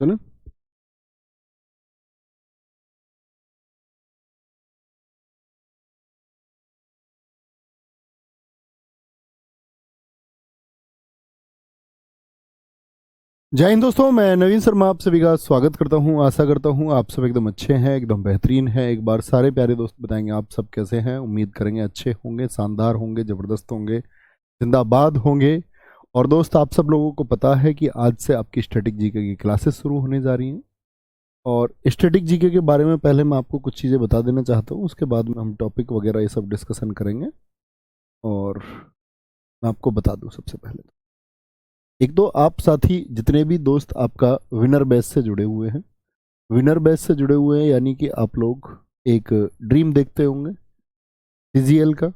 चलो। जय हिंद दोस्तों, मैं नवीन शर्मा आप सभी का स्वागत करता हूं। आशा करता हूं आप सब एकदम अच्छे हैं, एकदम बेहतरीन हैं। एक बार सारे प्यारे दोस्त बताएंगे आप सब कैसे हैं। उम्मीद करेंगे अच्छे होंगे, शानदार होंगे, ज़बरदस्त होंगे, जिंदाबाद होंगे। और दोस्त, आप सब लोगों को पता है कि आज से आपकी स्टैटिक जीके की क्लासेस शुरू होने जा रही हैं। और स्टैटिक जीके के बारे में पहले मैं आपको कुछ चीज़ें बता देना चाहता हूँ, उसके बाद में हम टॉपिक वगैरह ये सब डिस्कशन करेंगे। और मैं आपको बता दूँ सबसे पहले एक दो आप साथी जितने भी दोस्त आपका विनर बैच से जुड़े हुए हैं, विनर बैच से जुड़े हुए हैं यानी कि आप लोग एक ड्रीम देखते होंगे सीजीएल का,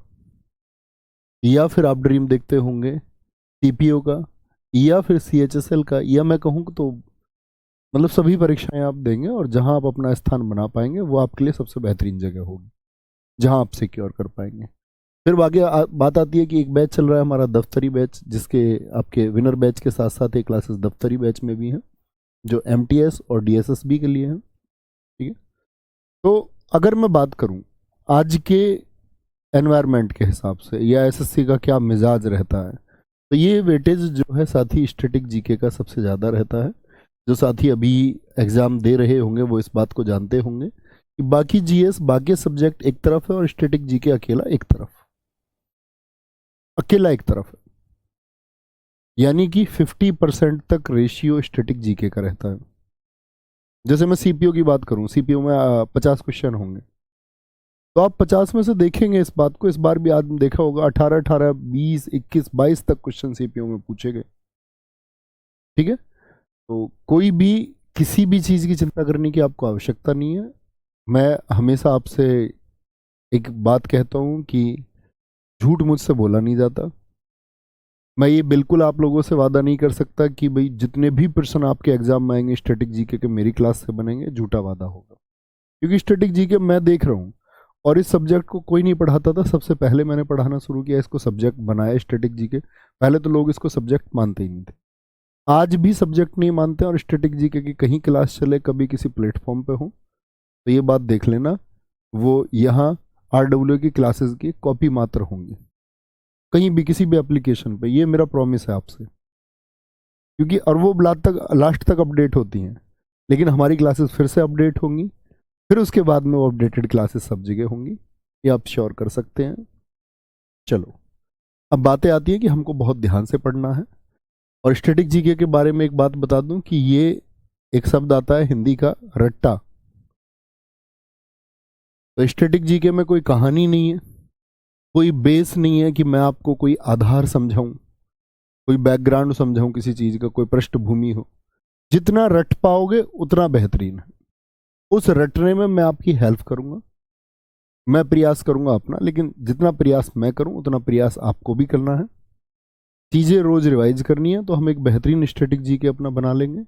या फिर आप ड्रीम देखते होंगे टीपीओ का, या फिर सीएचएसएल का, या मैं कहूँ तो मतलब सभी परीक्षाएं आप देंगे और जहां आप अपना स्थान बना पाएंगे वो आपके लिए सबसे बेहतरीन जगह होगी जहां आप सिक्योर कर पाएंगे। फिर आगे बात आती है कि एक बैच चल रहा है हमारा दफ्तरी बैच, जिसके आपके विनर बैच के साथ साथ एक क्लासेस दफ्तरी बैच में भी हैं जो एमटीएस और डीएसएसबी के लिए हैं। ठीक है, तो अगर मैं बात करूं आज के एनवायरनमेंट के हिसाब से या एसएससी का क्या मिजाज रहता है, तो ये वेटेज जो है साथी स्टैटिक जीके का सबसे ज़्यादा रहता है। जो साथी अभी एग्ज़ाम दे रहे होंगे वो इस बात को जानते होंगे कि बाकी जीएस बाकी सब्जेक्ट एक तरफ है और स्टैटिक जीके अकेला एक तरफ, अकेला एक तरफ है। यानी कि 50% तक रेशियो स्टैटिक जीके का रहता है। जैसे मैं सीपीओ की बात करूं, सीपीओ में 50 क्वेश्चन होंगे, तो आप 50 में से देखेंगे इस बात को, इस बार भी आपने देखा होगा 18 18 20 21 22 तक क्वेश्चन सीपीओ में पूछे गए। ठीक है, तो कोई भी किसी भी चीज़ की चिंता करने की आपको आवश्यकता नहीं है। मैं हमेशा आपसे एक बात कहता हूं कि झूठ मुझसे बोला नहीं जाता। मैं ये बिल्कुल आप लोगों से वादा नहीं कर सकता कि भाई जितने भी पर्सन आपके एग्जाम में आएंगे स्टैटिक जीके के मेरी क्लास से बनेंगे, झूठा वादा होगा। क्योंकि स्टैटिक जीके मैं देख रहा हूँ और इस सब्जेक्ट को कोई नहीं पढ़ाता था। सबसे पहले मैंने पढ़ाना शुरू किया, इसको सब्जेक्ट बनाया स्टैटिक जीके। पहले तो लोग इसको सब्जेक्ट मानते ही नहीं थे, आज भी सब्जेक्ट नहीं मानते। और स्टैटिक जीके की कहीं क्लास चले, कभी किसी प्लेटफॉर्म पे हो, तो ये बात देख लेना, वो यहाँ आरडब्ल्यू की क्लासेस की कॉपी मात्र होंगी, कहीं भी किसी भी एप्लीकेशन पे। ये मेरा प्रॉमिस है आपसे, क्योंकि और वो लास्ट तक अपडेट होती हैं। लेकिन हमारी क्लासेस फिर से अपडेट होंगी, फिर उसके बाद में वो अपडेटेड क्लासेस सब जगह होंगी, ये आप श्योर कर सकते हैं। चलो, अब बातें आती है कि हमको बहुत ध्यान से पढ़ना है। और स्टैटिक जीके के बारे में एक बात बता दूं कि ये एक शब्द आता है हिंदी का, रट्टा। तो स्टैटिक जीके में कोई कहानी नहीं है, कोई बेस नहीं है कि मैं आपको कोई आधार समझाऊं, कोई बैकग्राउंड समझाऊं किसी चीज का, कोई पृष्ठभूमि हो। जितना रट पाओगे उतना बेहतरीन है। उस रटने में मैं आपकी हेल्प करूंगा, मैं प्रयास करूंगा अपना, लेकिन जितना प्रयास मैं करूं उतना प्रयास आपको भी करना है। चीजें रोज रिवाइज करनी है, तो हम एक बेहतरीन स्टैटिक जीके अपना बना लेंगे।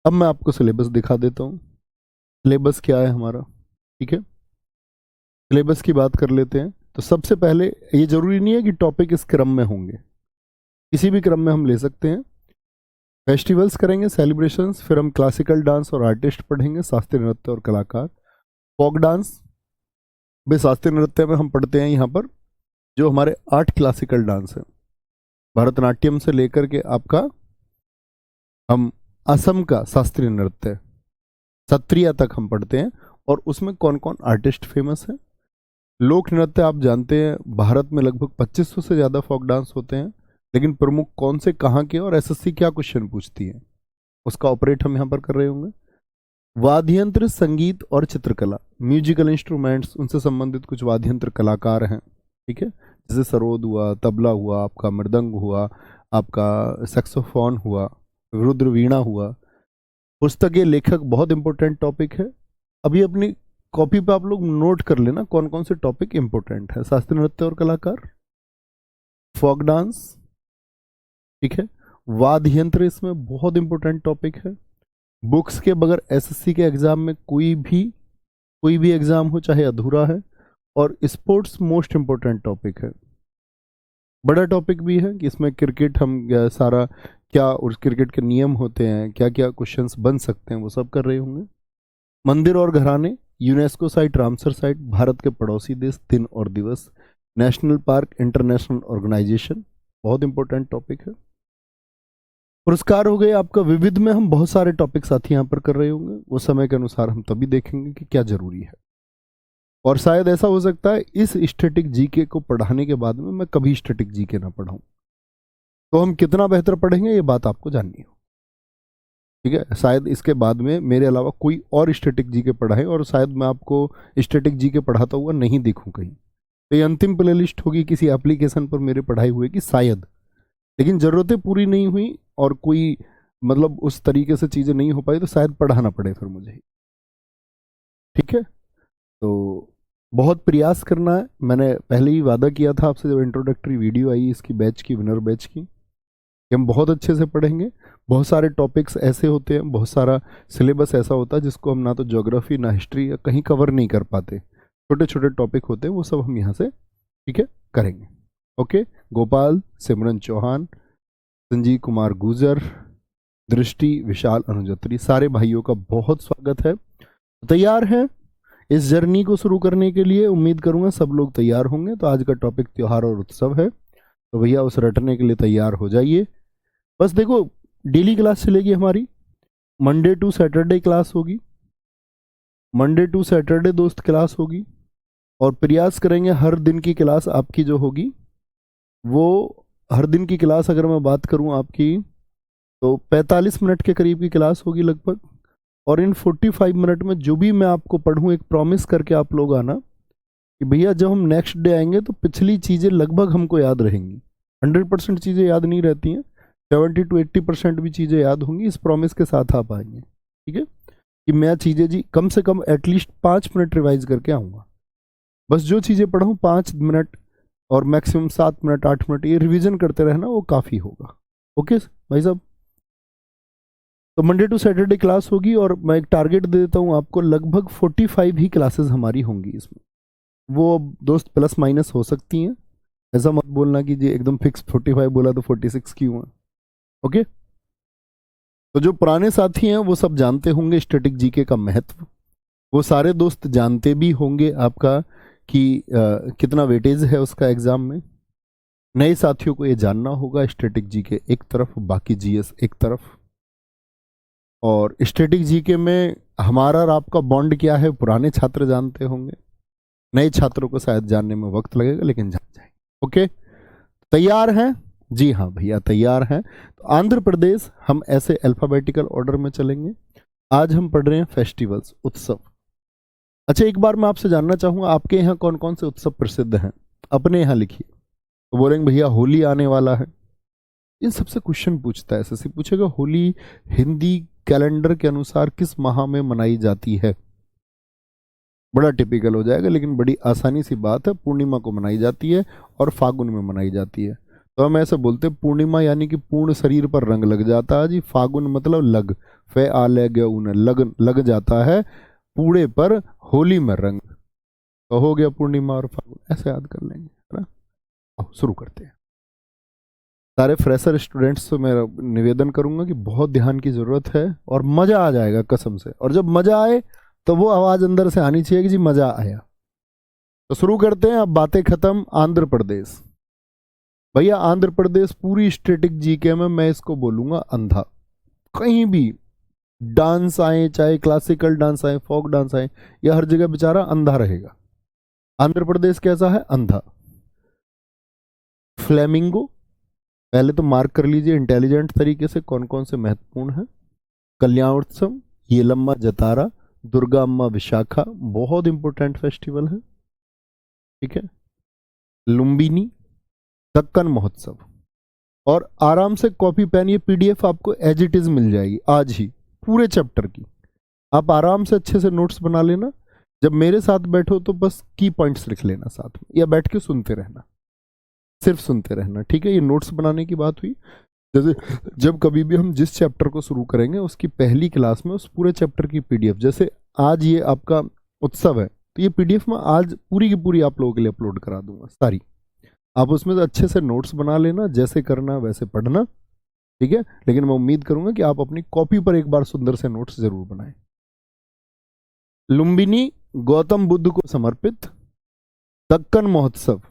अब मैं आपको सिलेबस दिखा देता हूं। सिलेबस क्या है हमारा, ठीक है। सिलेबस की बात कर लेते हैं। तो सबसे पहले, ये जरूरी नहीं है कि टॉपिक इस क्रम में होंगे, किसी भी क्रम में हम ले सकते हैं। फेस्टिवल्स करेंगे, सेलिब्रेशंस, फिर हम क्लासिकल डांस और आर्टिस्ट पढ़ेंगे, शास्त्रीय नृत्य और कलाकार। फोक डांस, भाई शास्त्रीय नृत्य में हम पढ़ते हैं यहाँ पर जो हमारे 8 क्लासिकल डांस है, भरतनाट्यम से लेकर के आपका हम असम का शास्त्रीय नृत्य सत्रिया तक हम पढ़ते हैं। और उसमें कौन कौन आर्टिस्ट फेमस है। लोक नृत्य आप जानते हैं भारत में लगभग 2500 से ज़्यादा फोक डांस होते हैं, लेकिन प्रमुख कौन से कहाँ के और एसएससी क्या क्वेश्चन पूछती है उसका ऑपरेट हम यहाँ पर कर रहे होंगे। वाद्य यंत्र, संगीत और चित्रकला, म्यूजिकल इंस्ट्रूमेंट्स, उनसे संबंधित कुछ वाद्य यंत्र कलाकार हैं, ठीक है। जैसे सरोद हुआ, तबला हुआ, आपका मृदंग हुआ, आपका सैक्सोफोन हुआ, रुद्र वीणा हुआ। पुस्तकें, लेखक बहुत इंपॉर्टेंट टॉपिक है। अभी अपनी कॉपी पे आप लोग नोट कर लेना कौन कौन से टॉपिक इंपॉर्टेंट है। शास्त्रीय नृत्य और कलाकार, फोक डांस, ठीक है। वाद्य यंत्र इसमें बहुत इंपॉर्टेंट टॉपिक है। बुक्स के बगैर एसएससी के एग्जाम में कोई भी एग्जाम हो चाहे अधूरा है। और स्पोर्ट्स मोस्ट इंपॉर्टेंट टॉपिक है, बड़ा टॉपिक भी है कि इसमें क्रिकेट हम सारा क्या उस क्रिकेट के नियम होते हैं, क्या क्या क्वेश्चंस बन सकते हैं, वो सब कर रहे होंगे। मंदिर और घराने, UNESCO site, Ramsar site, Bharat के पड़ोसी देश, दिन और दिवस, नेशनल पार्क, इंटरनेशनल ऑर्गेनाइजेशन, बहुत इंपॉर्टेंट टॉपिक है। पुरस्कार हो गए आपका विविध में, हम बहुत सारे टॉपिक साथ ही यहाँ पर कर रहे होंगे, वो समय के अनुसार हम तभी देखेंगे कि क्या जरूरी है। और शायद ऐसा हो सकता है इस स्टैटिक जीके को पढ़ाने के बाद में मैं कभी स्टैटिक जीके ना पढ़ाऊं, तो हम कितना बेहतर पढ़ेंगे ये बात आपको जाननी हो, ठीक है। शायद इसके बाद में मेरे अलावा कोई और स्टैटिक जीके पढ़ाए और शायद मैं आपको स्टैटिक जीके पढ़ाता हुआ नहीं देखूं कहीं, तो ये अंतिम प्ले लिस्ट होगी किसी एप्लीकेशन पर मेरे पढ़ाई हुए की शायद, लेकिन ज़रूरतें पूरी नहीं हुई और कोई मतलब उस तरीके से चीज़ें नहीं हो पाई तो शायद पढ़ाना पड़े फिर मुझे, ठीक है। तो बहुत प्रयास करना है, मैंने पहले ही वादा किया था आपसे जब इंट्रोडक्टरी वीडियो आई इसकी बैच की, विनर बैच की, कि हम बहुत अच्छे से पढ़ेंगे। बहुत सारे टॉपिक्स ऐसे होते हैं, बहुत सारा सिलेबस ऐसा होता है जिसको हम ना तो ज्योग्राफी ना हिस्ट्री या कहीं कवर नहीं कर पाते, छोटे छोटे टॉपिक होते हैं, वो सब हम यहाँ से ठीक है करेंगे। ओके, गोपाल, सिमरन चौहान, संजीव कुमार गुजर, दृष्टि, विशाल अनुजत्री, सारे भाइयों का बहुत स्वागत है। तैयार हैं इस जर्नी को शुरू करने के लिए? उम्मीद करूंगा सब लोग तैयार होंगे। तो आज का टॉपिक त्योहार और उत्सव है, तो भैया उस रटने के लिए तैयार हो जाइए। बस देखो, डेली क्लास चलेगी हमारी, मंडे टू सैटरडे क्लास होगी, मंडे टू सैटरडे दोस्त क्लास होगी, और प्रयास करेंगे हर दिन की क्लास आपकी जो होगी वो, हर दिन की क्लास अगर मैं बात करूं आपकी तो 45 मिनट के करीब की क्लास होगी लगभग, और इन 45 मिनट में जो भी मैं आपको पढ़ूं एक प्रॉमिस करके आप लोग आना कि भैया जब हम नेक्स्ट डे आएंगे तो पिछली चीज़ें लगभग हमको याद रहेंगी। 100% चीज़ें याद नहीं रहती हैं, 70 to 80% भी चीज़ें याद होंगी, इस प्रॉमिस के साथ आप आएंगे, ठीक है, कि मैं चीज़ें जी कम से कम एटलीस्ट 5 मिनट रिवाइज करके आऊँगा। बस जो चीज़ें पढ़ूँ 5 मिनट और मैक्सिमम 7 मिनट 8 मिनट ये रिवीजन करते रहना, वो काफ़ी होगा। ओके भाई साहब, तो मंडे टू सैटरडे क्लास होगी, और मैं एक टारगेट दे देता हूँ आपको, लगभग 45 ही क्लासेस हमारी होंगी इसमें। वो दोस्त प्लस माइनस हो सकती हैं, ऐसा मत बोलना कि जी एकदम फिक्स 45 बोला तो 46 क्यों है। ओके, तो जो पुराने साथी हैं वो सब जानते होंगे स्टैटिक जीके का महत्व, वो सारे दोस्त जानते भी होंगे आपका कि कितना वेटेज है उसका एग्जाम में। नए साथियों को ये जानना होगा, स्टैटिक जीके एक तरफ, बाकी जीएस एक तरफ। और स्टैटिक जीके में हमारा और आपका बॉन्ड क्या है पुराने छात्र जानते होंगे, नए छात्रों को शायद जानने में वक्त लगेगा लेकिन जान जाएंगे। ओके, तैयार हैं? जी हाँ भैया तैयार हैं। तो आंध्र प्रदेश हम ऐसे अल्फाबेटिकल ऑर्डर में चलेंगे। आज हम पढ़ रहे हैं फेस्टिवल्स, उत्सव। अच्छा, एक बार मैं आपसे जानना चाहूँगा आपके यहाँ कौन कौन से उत्सव प्रसिद्ध हैं, अपने यहाँ लिखिए। तो बोलेंगे भैया होली आने वाला है, इन सबसे क्वेश्चन पूछता है, एसएससी पूछेगा होली हिंदी कैलेंडर के अनुसार किस माह में मनाई जाती है। बड़ा टिपिकल हो जाएगा लेकिन बड़ी आसानी सी बात है, पूर्णिमा को मनाई जाती है और फागुन में मनाई जाती है। तो हम ऐसे बोलते हैं पूर्णिमा यानी कि पूर्ण शरीर पर रंग लग जाता है जी, फागुन मतलब लग, फे आ लग जाता है पूरे पर होली में रंग, तो हो गया पूर्णिमा और फागुन, ऐसे याद कर लेंगे, है ना। अब शुरू करते हैं। सारे फ्रेशर स्टूडेंट्स से मैं निवेदन करूंगा कि बहुत ध्यान की जरूरत है और मजा आ जाएगा कसम से, और जब मजा आए तो वो आवाज अंदर से आनी चाहिए कि जी मजा आया। तो शुरू करते हैं, अब बातें खत्म। आंध्र प्रदेश, भैया आंध्र प्रदेश पूरी स्टैटिक जीके में मैं इसको बोलूंगा अंधा। कहीं भी डांस आए, चाहे क्लासिकल डांस आए, फोक डांस आए, या हर जगह बेचारा अंधा रहेगा। आंध्र प्रदेश कैसा है? अंधा। फ्लेमिंगो, पहले तो मार्क कर लीजिए इंटेलिजेंट तरीके से कौन कौन से महत्वपूर्ण है। कल्याणोत्सव, येलम्मा जतारा, दुर्गा अम्मा विशाखा, बहुत इंपॉर्टेंट फेस्टिवल है, ठीक है। लुम्बिनी, दक्कन महोत्सव। और आराम से कॉपी पेन, ये पीडीएफ आपको एज इट इज मिल जाएगी आज ही पूरे चैप्टर की। आप आराम से अच्छे से नोट्स बना लेना, जब मेरे साथ बैठो तो बस की पॉइंट्स लिख लेना साथ में, या बैठ के सुनते रहना, सिर्फ सुनते रहना, ठीक है। ये नोट्स बनाने की बात हुई। जैसे जब कभी भी हम जिस चैप्टर को शुरू करेंगे उसकी पहली क्लास में उस पूरे चैप्टर की पीडीएफ, जैसे आज ये आपका उत्सव है तो ये पीडीएफ में आज पूरी की पूरी आप लोगों के लिए अपलोड करा दूंगा सारी। आप उसमें से अच्छे से नोट्स बना लेना, जैसे करना वैसे पढ़ना, ठीक है, लेकिन मैं उम्मीद करूंगा कि आप अपनी कॉपी पर एक बार सुंदर से नोट्स जरूर बनाएं। लुम्बिनी गौतम बुद्ध को समर्पित दक्कन महोत्सव।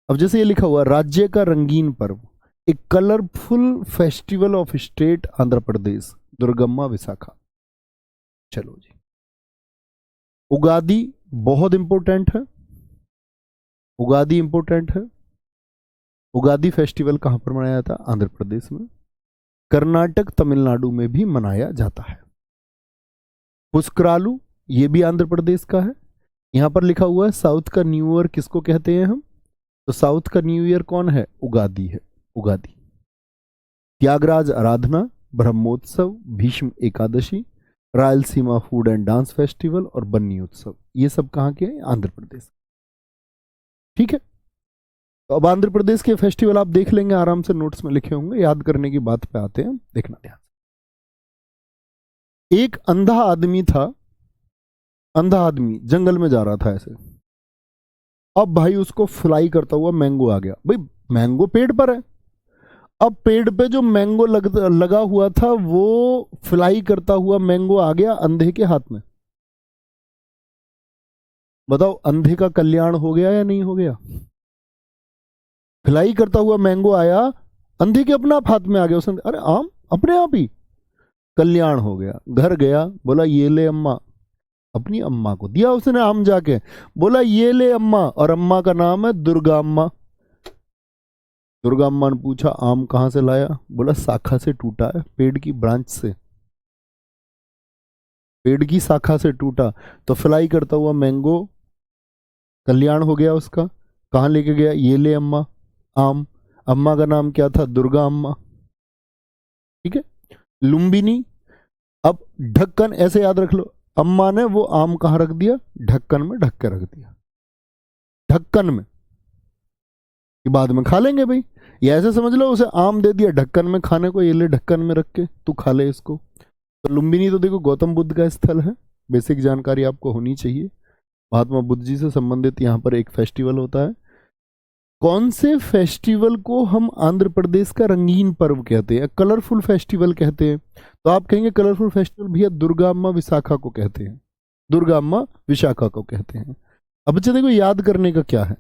अब जैसे ये लिखा हुआ राज्य का रंगीन पर्व, एक colourful festival of state Andhra Pradesh, Durgamma Visakha. चलो जी, उगादी बहुत इंपॉर्टेंट है, उगादी इंपॉर्टेंट है। उगादी फेस्टिवल कहां पर मनाया जाता है? आंध्र प्रदेश में। कर्नाटक तमिलनाडु में भी मनाया जाता है। पुस्करालू ये भी आंध्र प्रदेश का है। यहां पर लिखा हुआ है साउथ का न्यू ईयर किसको कहते हैं हम? तो साउथ का न्यू ईयर कौन है? उगादी है, Ugadi. Tyagaraja Aradhana, Brahmotsava, Bhishma Ekadashi, Rayalaseema food and dance festival और बन्नी उत्सव, ये सब कहां के हैं? आंध्र प्रदेश। ठीक है, तो अब आंध्र प्रदेश के फेस्टिवल आप देख लेंगे, आराम से नोट्स में लिखे होंगे। याद करने की बात पे आते हैं, देखना ध्यान। एक अंधा आदमी था, अंधा आदमी जंगल में जा रहा था ऐसे। अब भाई उसको फ्लाई करता हुआ मैंगो आ गया। भाई मैंगो पेड़ पर है, अब पेड़ पे जो मैंगो लगा हुआ था वो फ्लाई करता हुआ मैंगो आ गया अंधे के हाथ में। बताओ अंधे का कल्याण हो गया या नहीं हो गया? फ्लाई करता हुआ मैंगो आया, अंधे के अपना हाथ में आ गया, उसने अरे आम अपने आप ही, कल्याण हो गया। घर गया, बोला ये ले अम्मा, अपनी अम्मा को दिया उसने आम, जाके बोला ये ले अम्मा, और अम्मा का नाम है दुर्गा अम्मा। दुर्गा अम्मा ने पूछा आम कहां से लाया? बोला शाखा से टूटा है, पेड़ की ब्रांच से, पेड़ की शाखा से टूटा। तो फ्लाई करता हुआ मैंगो कल्याण हो गया उसका। कहां लेके गया? ये ले अम्मा, आम। अम्मा का नाम क्या था? दुर्गा अम्मा। ठीक है, लुम्बिनी। अब ढक्कन ऐसे याद रख लो, अम्मा ने वो आम कहां रख दिया? ढक्कन में ढक के रख दिया, ढक्कन में, कि बाद में खा लेंगे भाई। ये ऐसे समझ लो उसे आम दे दिया ढक्कन में खाने को, ये ले ढक्कन में रख के तू खा ले इसको। तो लुम्बिनी तो देखो गौतम बुद्ध का स्थल है, बेसिक जानकारी आपको होनी चाहिए। महात्मा बुद्ध जी से संबंधित यहाँ पर एक फेस्टिवल होता है। कौन से फेस्टिवल को हम आंध्र प्रदेश का रंगीन पर्व कहते हैं, कलरफुल फेस्टिवल कहते हैं? तो आप कहेंगे कलरफुल फेस्टिवल भैया दुर्गा अम्मा विशाखा को कहते हैं, दुर्गा अम्मा विशाखा को कहते हैं। अब बच्चे देखो याद करने का क्या है,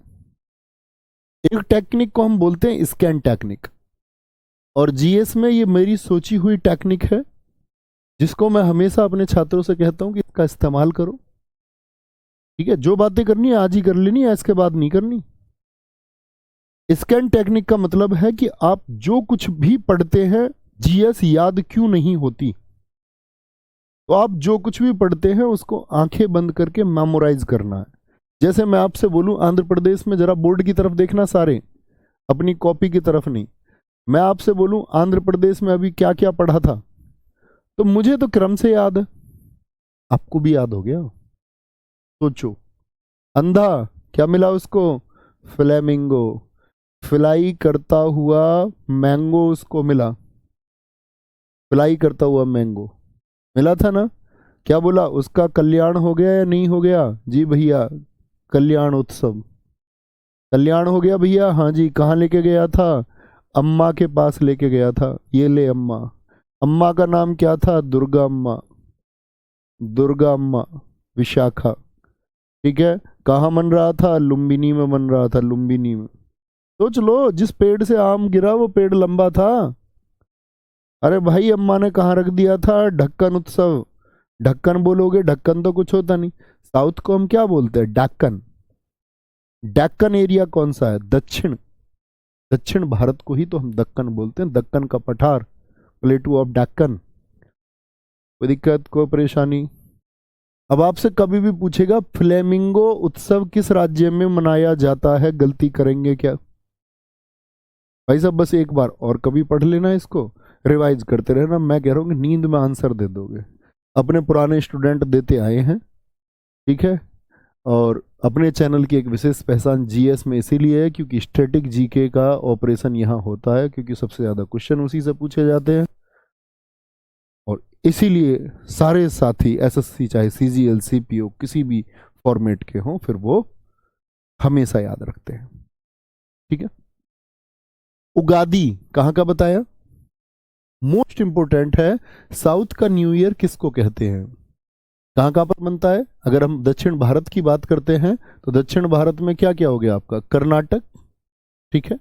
एक टेक्निक को हम बोलते हैं स्कैन टेक्निक, और जीएस में ये मेरी सोची हुई टेक्निक है, जिसको मैं हमेशा अपने छात्रों से कहता हूं कि इसका इस्तेमाल करो। ठीक है, जो बातें करनी है आज ही कर लेनी है, इसके बाद नहीं करनी। स्कैन टेक्निक का मतलब है कि आप जो कुछ भी पढ़ते हैं, जीएस याद क्यों नहीं होती, तो आप जो कुछ भी पढ़ते हैं उसको आंखें बंद करके मेमोराइज करना है। जैसे मैं आपसे बोलूं आंध्र प्रदेश में, जरा बोर्ड की तरफ देखना सारे, अपनी कॉपी की तरफ नहीं। मैं आपसे बोलूं आंध्र प्रदेश में अभी क्या क्या पढ़ा था, तो मुझे तो क्रम से याद है, आपको भी याद हो गया। सोचो, अंधा क्या मिला उसको? फ्लेमिंगो, फ्लाई करता हुआ मैंगो उसको मिला, फ्लाई करता हुआ मैंगो मिला था ना। क्या बोला? उसका कल्याण हो गया या नहीं हो गया? जी भैया, कल्याण उत्सव, कल्याण हो गया भैया। हाँ जी, कहाँ लेके गया था? अम्मा के पास लेके गया था, ये ले अम्मा। अम्मा का नाम क्या था? दुर्गा अम्मा, दुर्गा अम्मा विशाखा। ठीक है, कहाँ मन रहा था? लुम्बिनी में मन रहा था, लुम्बिनी में। सोच लो, जिस पेड़ से आम गिरा वो पेड़ लंबा था। अरे भाई अम्मा ने कहाँ रख दिया था? ढक्कन उत्सव। ढक्कन बोलोगे, ढक्कन तो कुछ होता नहीं। साउथ को हम क्या बोलते हैं? डेक्कन। डेक्कन एरिया कौन सा है? दक्षिण, दक्षिण भारत को ही तो हम दक्कन बोलते हैं, दक्कन का पठार, प्लेटू ऑफ डेक्कन। कोई दिक्कत, कोई परेशानी? अब आपसे कभी भी पूछेगा फ्लेमिंगो उत्सव किस राज्य में मनाया जाता है, गलती करेंगे क्या? भाई साहब बस एक बार और कभी पढ़ लेना, इसको रिवाइज करते रहना। मैं कह रहा हूँ कि नींद में आंसर दे दोगे, अपने पुराने स्टूडेंट देते आए हैं। ठीक है, और अपने चैनल की एक विशेष पहचान जीएस में इसीलिए है क्योंकि स्टैटिक जीके का ऑपरेशन यहाँ होता है, क्योंकि सबसे ज़्यादा क्वेश्चन उसी से पूछे जाते हैं। और इसीलिए सारे साथी एसएससी चाहे सीजीएल सीपीओ किसी भी फॉर्मेट के हों, फिर वो हमेशा याद रखते हैं। ठीक है, उगादी कहाँ का बताया? मोस्ट इंपोर्टेंट है, साउथ का न्यू ईयर किसको कहते हैं, कहाँ कहाँ पर बनता है। अगर हम दक्षिण भारत की बात करते हैं तो दक्षिण भारत में क्या क्या हो गया आपका, कर्नाटक, ठीक है,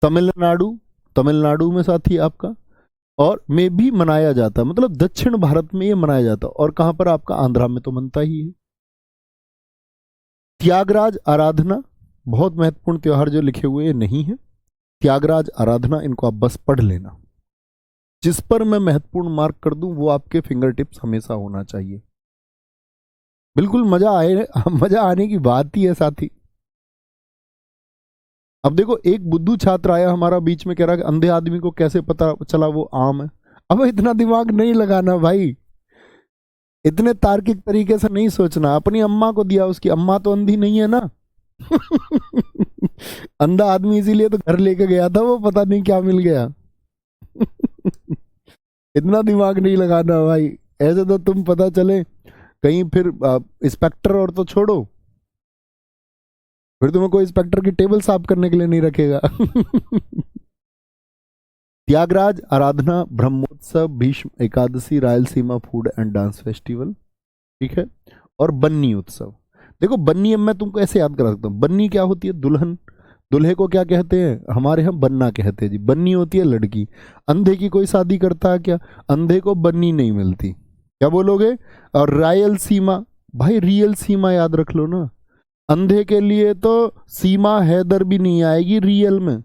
तमिलनाडु, तमिलनाडु में साथी आपका, और में भी मनाया जाता है, मतलब दक्षिण भारत में ये मनाया जाता है। और कहां पर आपका, आंध्रा में तो मनता ही है। त्यागराज आराधना, बहुत महत्वपूर्ण त्योहार जो लिखे हुए नहीं है, त्यागराज आराधना, इनको आप बस पढ़ लेना। जिस पर मैं महत्वपूर्ण मार्क कर दूं वो आपके फिंगर टिप्स हमेशा होना चाहिए। बिल्कुल मजा आए, मजा आने की बात ही है साथी। अब देखो, एक बुद्धू छात्र आया हमारा बीच में, कह रहा कि अंधे आदमी को कैसे पता चला वो आम है। अब इतना दिमाग नहीं लगाना भाई, इतने तार्किक तरीके से नहीं सोचना। अपनी अम्मा को दिया, उसकी अम्मा तो अंधी नहीं है ना। अंधा आदमी इसीलिए तो घर लेके गया था, वो पता नहीं क्या मिल गया। इतना दिमाग नहीं लगाना भाई, ऐसे तो तुम पता चले कहीं फिर इंस्पेक्टर और तो छोड़ो, फिर तुम्हें कोई इंस्पेक्टर की टेबल साफ करने के लिए नहीं रखेगा। Tyagaraja Aradhana, Brahmotsava, Bhishma Ekadashi, Rayalaseema food and dance festival, ठीक है, और बन्नी उत्सव। देखो बन्नी, अब मैं तुमको ऐसे याद करा सकता हूँ, बन्नी क्या होती है, दुल्हन। दूल्हे को क्या कहते हैं, हमारे यहाँ बन्ना कहते हैं जी। बन्नी होती है लड़की। अंधे की कोई शादी करता है क्या, अंधे को बन्नी नहीं मिलती, क्या बोलोगे। और रायल सीमा, भाई रियल सीमा याद रख लो ना। अंधे के लिए तो सीमा हैदर भी नहीं आएगी रियल में।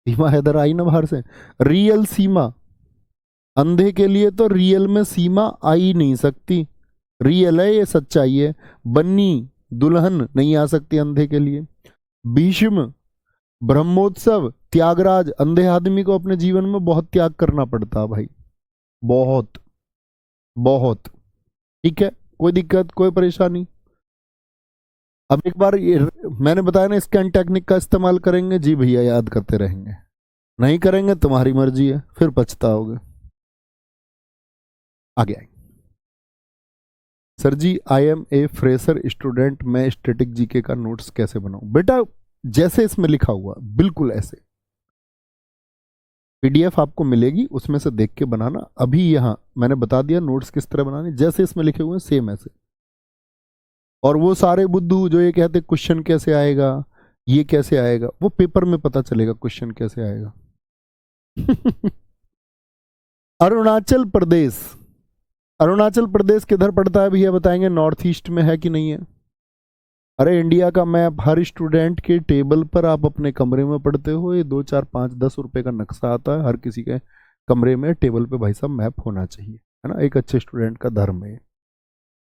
सीमा हैदर आई ना बाहर से, रियल सीमा। अंधे के लिए तो रियल में सीमा आ ही नहीं सकती, रियल है ये, सच्चाई है। बन्नी दुल्हन नहीं आ सकती अंधे के लिए। भीष्म, ब्रह्मोत्सव, त्यागराज, अंधे आदमी को अपने जीवन में बहुत त्याग करना पड़ता है भाई, बहुत बहुत, ठीक है, कोई दिक्कत कोई परेशानी। अब एक बार ये मैंने बताया ना, स्कैन टेक्निक का इस्तेमाल करेंगे जी भैया, याद करते रहेंगे, नहीं करेंगे तुम्हारी मर्जी है, फिर पछताओगे। आगे आए sir ji, I am a fresher student, मैं स्टैटिक जीके का नोट्स कैसे बनाऊं। बेटा जैसे इसमें लिखा हुआ बिल्कुल ऐसे, पीडीएफ आपको मिलेगी, उसमें से देख के बनाना। अभी यहां मैंने बता दिया नोट्स किस तरह बनाने, जैसे इसमें लिखे हुए हैं सेम ऐसे। और वो सारे बुद्धू जो ये कहते क्वेश्चन कैसे आएगा, ये कैसे आएगा, वो पेपर में पता चलेगा क्वेश्चन कैसे आएगा। अरुणाचल प्रदेश, अरुणाचल प्रदेश किधर पड़ता है भैया बताएंगे, नॉर्थ ईस्ट में है कि नहीं है। अरे इंडिया का मैप हर स्टूडेंट के टेबल पर आप अपने कमरे में पढ़ते हो, ये 2 4 5 10 रुपए का नक्शा आता है, हर किसी के कमरे में टेबल पे भाई साहब मैप होना चाहिए, है ना, एक अच्छे स्टूडेंट का धर्म है।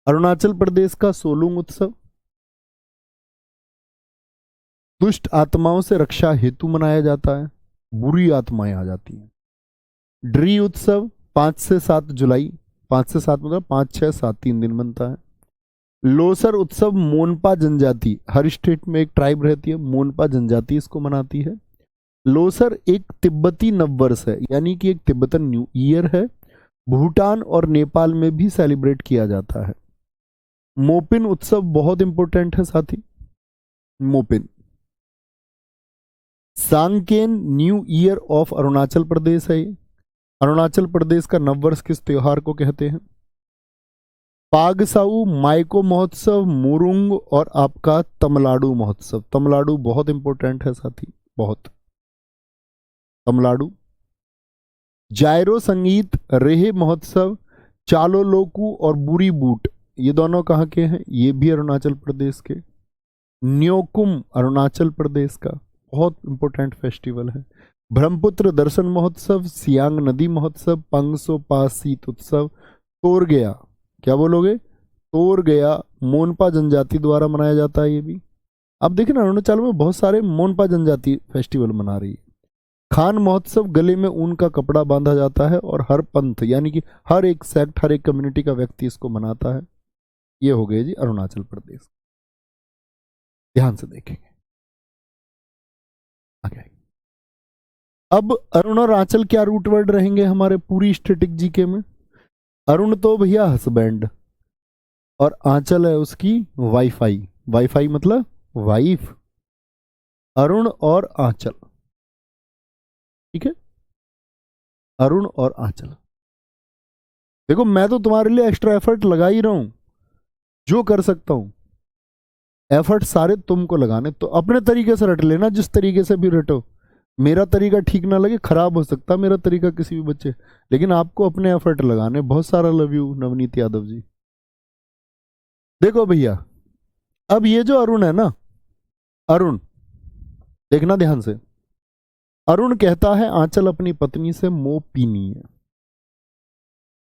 अरुणाचल प्रदेश का सोलुंग उत्सव दुष्ट आत्माओं से रक्षा हेतु मनाया जाता है, बुरी आत्माएं आ जाती हैं। ड्री उत्सव 5 से 7 जुलाई, 5 से 7 मतलब 5 6 7 3 दिन बनता है। लोसर उत्सव मोनपा जनजाति, हर स्टेट में एक ट्राइब रहती है, मोनपा जनजाति इसको मनाती है। लोसर एक तिब्बती नववर्ष है, यानी कि एक तिब्बतन न्यू ईयर है, भूटान और नेपाल में भी सेलिब्रेट किया जाता है। मोपिन उत्सव बहुत इंपॉर्टेंट है साथी, Mopin. Sanken new year of Arunachal Pradesh है ये। अरुणाचल प्रदेश का नववर्ष किस त्योहार को कहते हैं। पागसाऊ माइको महोत्सव, मुरुंग और आपका तमिलनाडु महोत्सव। तमिलनाडु बहुत इंपॉर्टेंट है साथी, बहुत। तमिलनाडु। जायरो संगीत, रेहे महोत्सव, चालो लोकू और बुरी बूट, ये दोनों कहाँ के हैं, ये भी अरुणाचल प्रदेश के। न्योकुम अरुणाचल प्रदेश का बहुत इंपॉर्टेंट फेस्टिवल है। ब्रह्मपुत्र दर्शन महोत्सव, सियांग नदी महोत्सव, पंगसो पास शीत उत्सव, तोर गया, क्या बोलोगे, तोर गया मोनपा जनजाति द्वारा मनाया जाता है ये भी। अब देखिए ना, अरुणाचल में बहुत सारे मोनपा जनजाति फेस्टिवल मना रही है। खान महोत्सव, गले में ऊन का कपड़ा बांधा जाता है और हर पंथ यानी कि हर एक सेक्ट, हर एक कम्युनिटी का व्यक्ति इसको मनाता है। ये हो गए जी अरुणाचल प्रदेश, ध्यान से देखेंगे आगे। अब अरुण और आंचल क्या रूट वर्ड रहेंगे हमारे पूरी स्टैटिक जीके में। अरुण तो भैया हस्बैंड, और आंचल है उसकी वाईफाई, वाईफाई मतलब वाइफ। अरुण और आंचल, ठीक है, अरुण और आंचल। देखो मैं तो तुम्हारे लिए एक्स्ट्रा एफर्ट लगा ही रहा हूं, जो कर सकता हूं। एफर्ट सारे तुमको लगाने, तो अपने तरीके से रट लेना, जिस तरीके से भी रटो। मेरा तरीका ठीक ना लगे, खराब हो सकता मेरा तरीका किसी भी बच्चे, लेकिन आपको अपने एफर्ट लगाने। बहुत सारा लव यू नवनीत यादव जी। देखो भैया, अब ये जो अरुण है ना, अरुण, देखना ध्यान से। अरुण कहता है आंचल अपनी पत्नी से मोह पीनी है।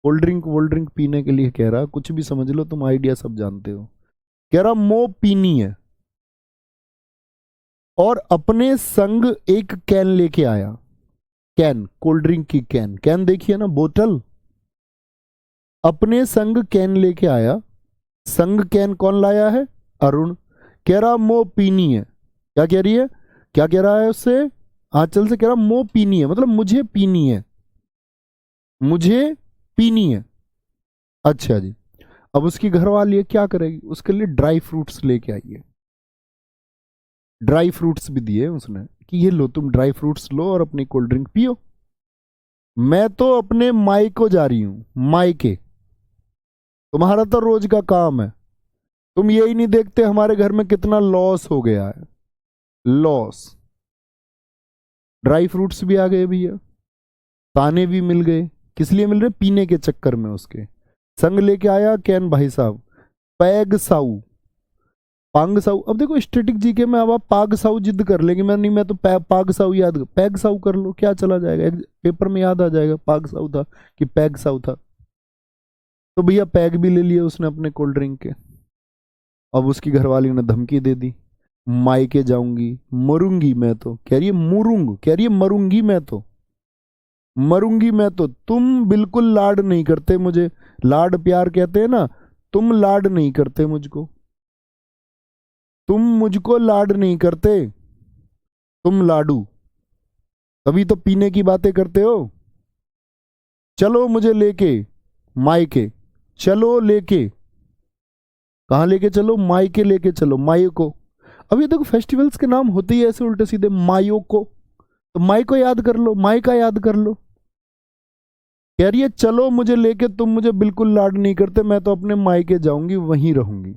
कोल्ड ड्रिंक पीने के लिए कह रहा, कुछ भी समझ लो तुम, आइडिया सब जानते हो। कह रहा मोह पीनी है, और अपने संग एक कैन लेके आया। कैन, कोल्ड ड्रिंक की कैन, कैन देखिए ना, बोतल। अपने संग कैन लेके आया। संग कैन कौन लाया है? अरुण। कह रहा मोह पीनी है। क्या कह रही है? क्या कह रहा है उससे? आंचल से कह रहा मोह पीनी है, मतलब मुझे पीनी है, मुझे पीनी है। अच्छा जी। अब उसकी घरवाली क्या करेगी? उसके लिए ड्राई फ्रूट्स लेके आई है। ड्राई फ्रूट्स भी दिए उसने कि ये लो, तुम ड्राई फ्रूट्स लो और अपनी कोल्ड ड्रिंक पियो। मैं तो अपने माई को जा रही हूं, मायके। तुम्हारा तो रोज का काम है, तुम यही नहीं देखते हमारे घर में कितना लॉस हो गया है। लॉस। ड्राई फ्रूट्स भी आ गए भैया, ताने भी मिल गए। किस लिए मिल रहे? पीने के चक्कर में। उसके संग लेके आया कैन भाई साहब। पैग साऊ, पांग साऊ। अब देखो स्टैटिक जीके में अब आप पाग साऊ जिद कर लेंगे, मैं नहीं, मैं तो पाग साऊ याद, पैग साऊ कर लो, क्या चला जाएगा, एक पेपर में याद आ जाएगा पाग साऊ था कि पैग साऊ था। तो भैया पैग भी ले लिया उसने अपने कोल्ड ड्रिंक के। अब उसकी घरवाली ने धमकी दे दी, मायके जाऊंगी, मरूंगी मैं तो। कह रही है मुरूंग, कह रही है मरूंगी मैं तो, मरूंगी मैं तो। तुम बिल्कुल लाड नहीं करते मुझे, लाड प्यार कहते हैं ना, तुम लाड नहीं करते मुझको, तुम मुझको लाड नहीं करते, तुम लाडू। तभी तो पीने की बातें करते हो। चलो मुझे लेके मायके, चलो लेके। कहां लेके चलो? मायके लेके चलो, मायो को। अब ये देखो फेस्टिवल्स के नाम होते ही ऐसे उल्टे सीधे, मायो को। तो माई को याद कर लो, माई का याद कर लो। कह रही है चलो मुझे लेके, तुम मुझे बिल्कुल लाड नहीं करते, मैं तो अपने मायके जाऊंगी, वहीं रहूंगी।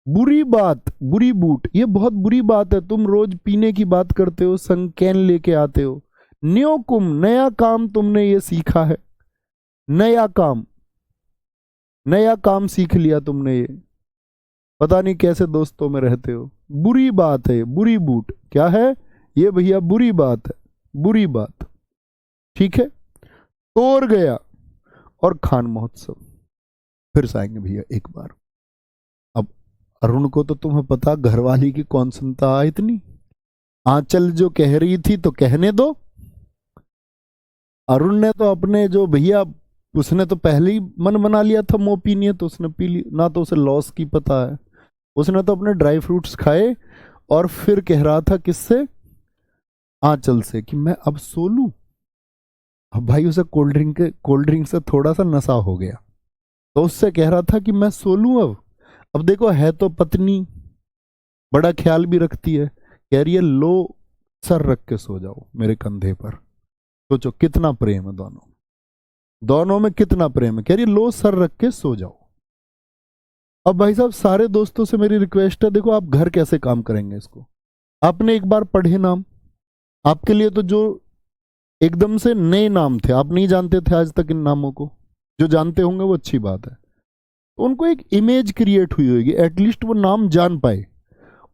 बुरी बात, बुरी बूट, ये बहुत बुरी बात है। तुम रोज पीने की बात करते हो, संकेन लेके आते हो। न्यो कुम, नया काम तुमने ये सीखा है, नया काम, नया काम सीख लिया तुमने ये। पता नहीं कैसे दोस्तों में रहते हो। बुरी बात है, बुरी बूट क्या है ये भैया? बुरी बात है, बुरी बात। ठीक है, तोड़ गया। और खान महोत्सव फिर से आएंगे भैया एक बार। अब अरुण को तो तुम्हें पता, घरवाली की कौन सुनता इतनी। आंचल जो कह रही थी तो कहने दो। अरुण ने तो अपने जो भैया, उसने तो पहले ही मन बना लिया था मोह पीनी है, तो उसने पी ली ना, तो उसे लॉस की पता है। उसने तो अपने ड्राई फ्रूट्स खाए और फिर कह रहा था किससे? आंचल से, कि मैं अब सो लूं। अब भाई उसे कोल्ड ड्रिंक से थोड़ा सा नशा हो गया, तो उससे कह रहा था कि मैं सो लूं अब देखो है तो पत्नी, बड़ा ख्याल भी रखती है। कह रही है लो सर रख के सो जाओ मेरे कंधे पर। सोचो कितना प्रेम है दोनों, दोनों में कितना प्रेम है। कह रही है लो सर रख के सो जाओ। अब भाई साहब सारे दोस्तों से मेरी रिक्वेस्ट है, देखो आप घर कैसे काम करेंगे इसको। आपने एक बार पढ़े नाम, आपके लिए तो जो एकदम से नए नाम थे, आप नहीं जानते थे आज तक इन नामों को, जो जानते होंगे वो अच्छी बात है। तो उनको एक इमेज क्रिएट हुई होगी, एटलीस्ट वो नाम जान पाए।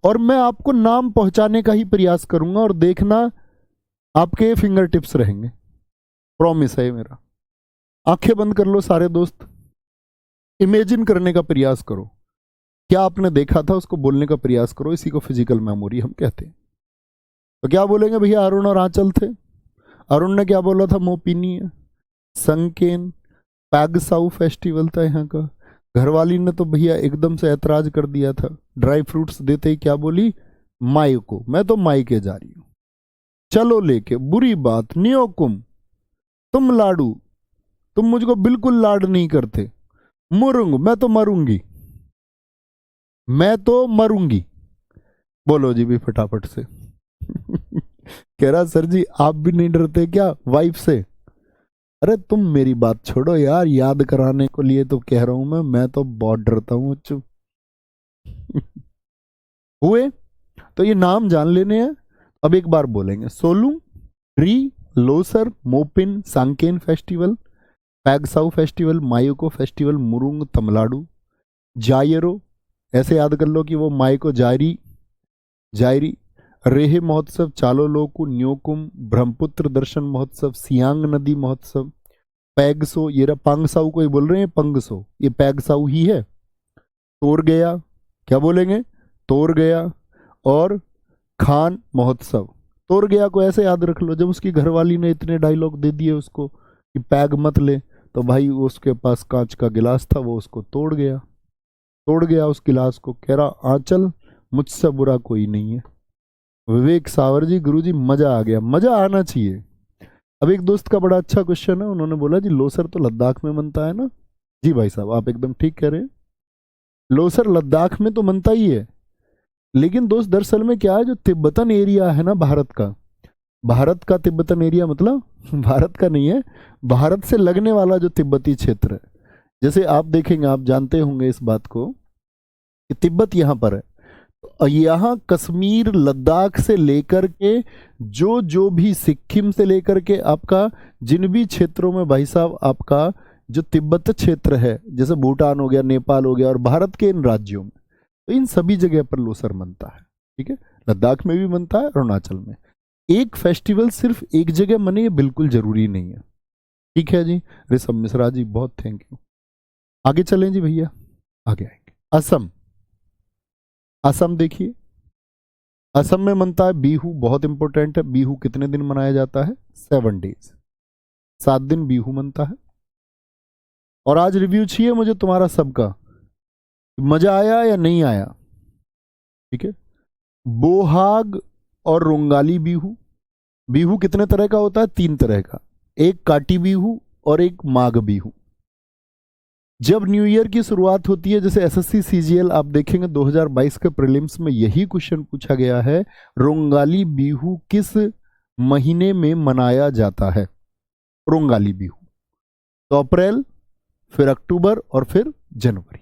और मैं आपको नाम पहुंचाने का ही प्रयास करूंगा, और देखना आपके फिंगर टिप्स रहेंगे, प्रॉमिस है मेरा। आंखें बंद कर लो सारे दोस्त, इमेजिन करने का प्रयास करो, क्या आपने देखा था उसको बोलने का प्रयास करो। इसी को फिजिकल मेमोरी हम कहते हैं। तो क्या बोलेंगे भैया? अरुण और आंचल थे। अरुण ने क्या बोला था? मोपिनी है, संकेन, पैगसाउ फेस्टिवल था यहाँ का। घरवाली ने तो भैया एकदम से ऐतराज कर दिया था, ड्राई फ्रूट्स देते ही क्या बोली? माई को, मैं तो माई के जा रही हूं, चलो लेके। बुरी बात, नियोकुम, तुम लाडू, तुम मुझको बिल्कुल लाड नहीं करते। मुरुंग, मैं तो मरूंगी, मैं तो मरूंगी। बोलो जी भी फटाफट से। कह रहा सर जी आप भी नहीं डरते क्या वाइफ से? अरे तुम मेरी बात छोड़ो यार, याद कराने को लिए तो कह रहा हूं मैं तो बहुत डरता हूँ चुप। हुए तो ये नाम जान लेने हैं। अब एक बार बोलेंगे, Solung, Reh, Losar, Mopin, Sanken festival, Pangsau festival, Myoko festival, Murung Tamil Nadu, Ziro, ऐसे याद कर लो कि वो मायको जायरी, जायरी, रेहे महोत्सव, चालो लोकू, न्योकुम, ब्रह्मपुत्र दर्शन महोत्सव, सियांग नदी महोत्सव, पैगसो, ये पांगसाऊ को ही बोल रहे हैं, पंगसो, ये पैगसाऊ ही है। तोर गया, क्या बोलेंगे, तोर गया, और खान महोत्सव। तोड़ गया को ऐसे याद रख लो, जब उसकी घरवाली ने इतने डायलॉग दे दिए उसको कि पैग मत ले, तो भाई उसके पास कांच का गिलास था, वो उसको तोड़ गया, तोड़ गया उस गिलास को, कह रहा आंचल मुझसे बुरा कोई नहीं है। विवेक सावर जी, गुरु जी मजा आ गया, मजा आना चाहिए। अब एक दोस्त का बड़ा अच्छा क्वेश्चन है, उन्होंने बोला जी लोसर तो लद्दाख में मनता है ना। जी भाई साहब आप एकदम ठीक कह रहे हैं, लोसर लद्दाख में तो मनता ही है, लेकिन दोस्त दरअसल में क्या है, जो तिब्बतन एरिया है ना भारत का, भारत का तिब्बतन एरिया मतलब भारत का नहीं है, भारत से लगने वाला जो तिब्बती क्षेत्र है, जैसे आप देखेंगे, आप जानते होंगे इस बात को कि तिब्बत यहाँ पर है, तो यहाँ कश्मीर लद्दाख से लेकर के जो जो भी सिक्किम से लेकर के आपका जिन भी क्षेत्रों में भाई साहब आपका जो तिब्बत क्षेत्र है, जैसे भूटान हो गया, नेपाल हो गया, और भारत के इन राज्यों में, तो इन सभी जगह पर लोसर मनता है। ठीक है, लद्दाख में भी मनता है, अरुणाचल में। एक फेस्टिवल सिर्फ एक जगह मने ये बिल्कुल जरूरी नहीं है। ठीक है जी, ऋषभ मिश्रा जी बहुत थैंक यू। आगे चलें जी भैया, आगे आएंगे। असम, असम देखिए, असम में मनता है बिहू, बहुत इंपॉर्टेंट है। बिहू कितने दिन मनाया जाता है, 7 डेज, 7 दिन बिहू मनता है। और आज रिव्यू चाहिए मुझे तुम्हारा सबका, मजा आया या नहीं आया। ठीक है, बोहाग और रोंगाली बिहू, बिहू कितने तरह का होता है, 3 तरह का, एक काटी बिहू और एक माघ बिहू। जब न्यू ईयर की शुरुआत होती है, जैसे एसएससी सीजीएल आप देखेंगे 2022 के प्रीलिम्स में यही क्वेश्चन पूछा गया है, रोंगाली बिहू किस महीने में मनाया जाता है, रोंगाली बिहू। तो अप्रैल, फिर अक्टूबर और फिर जनवरी।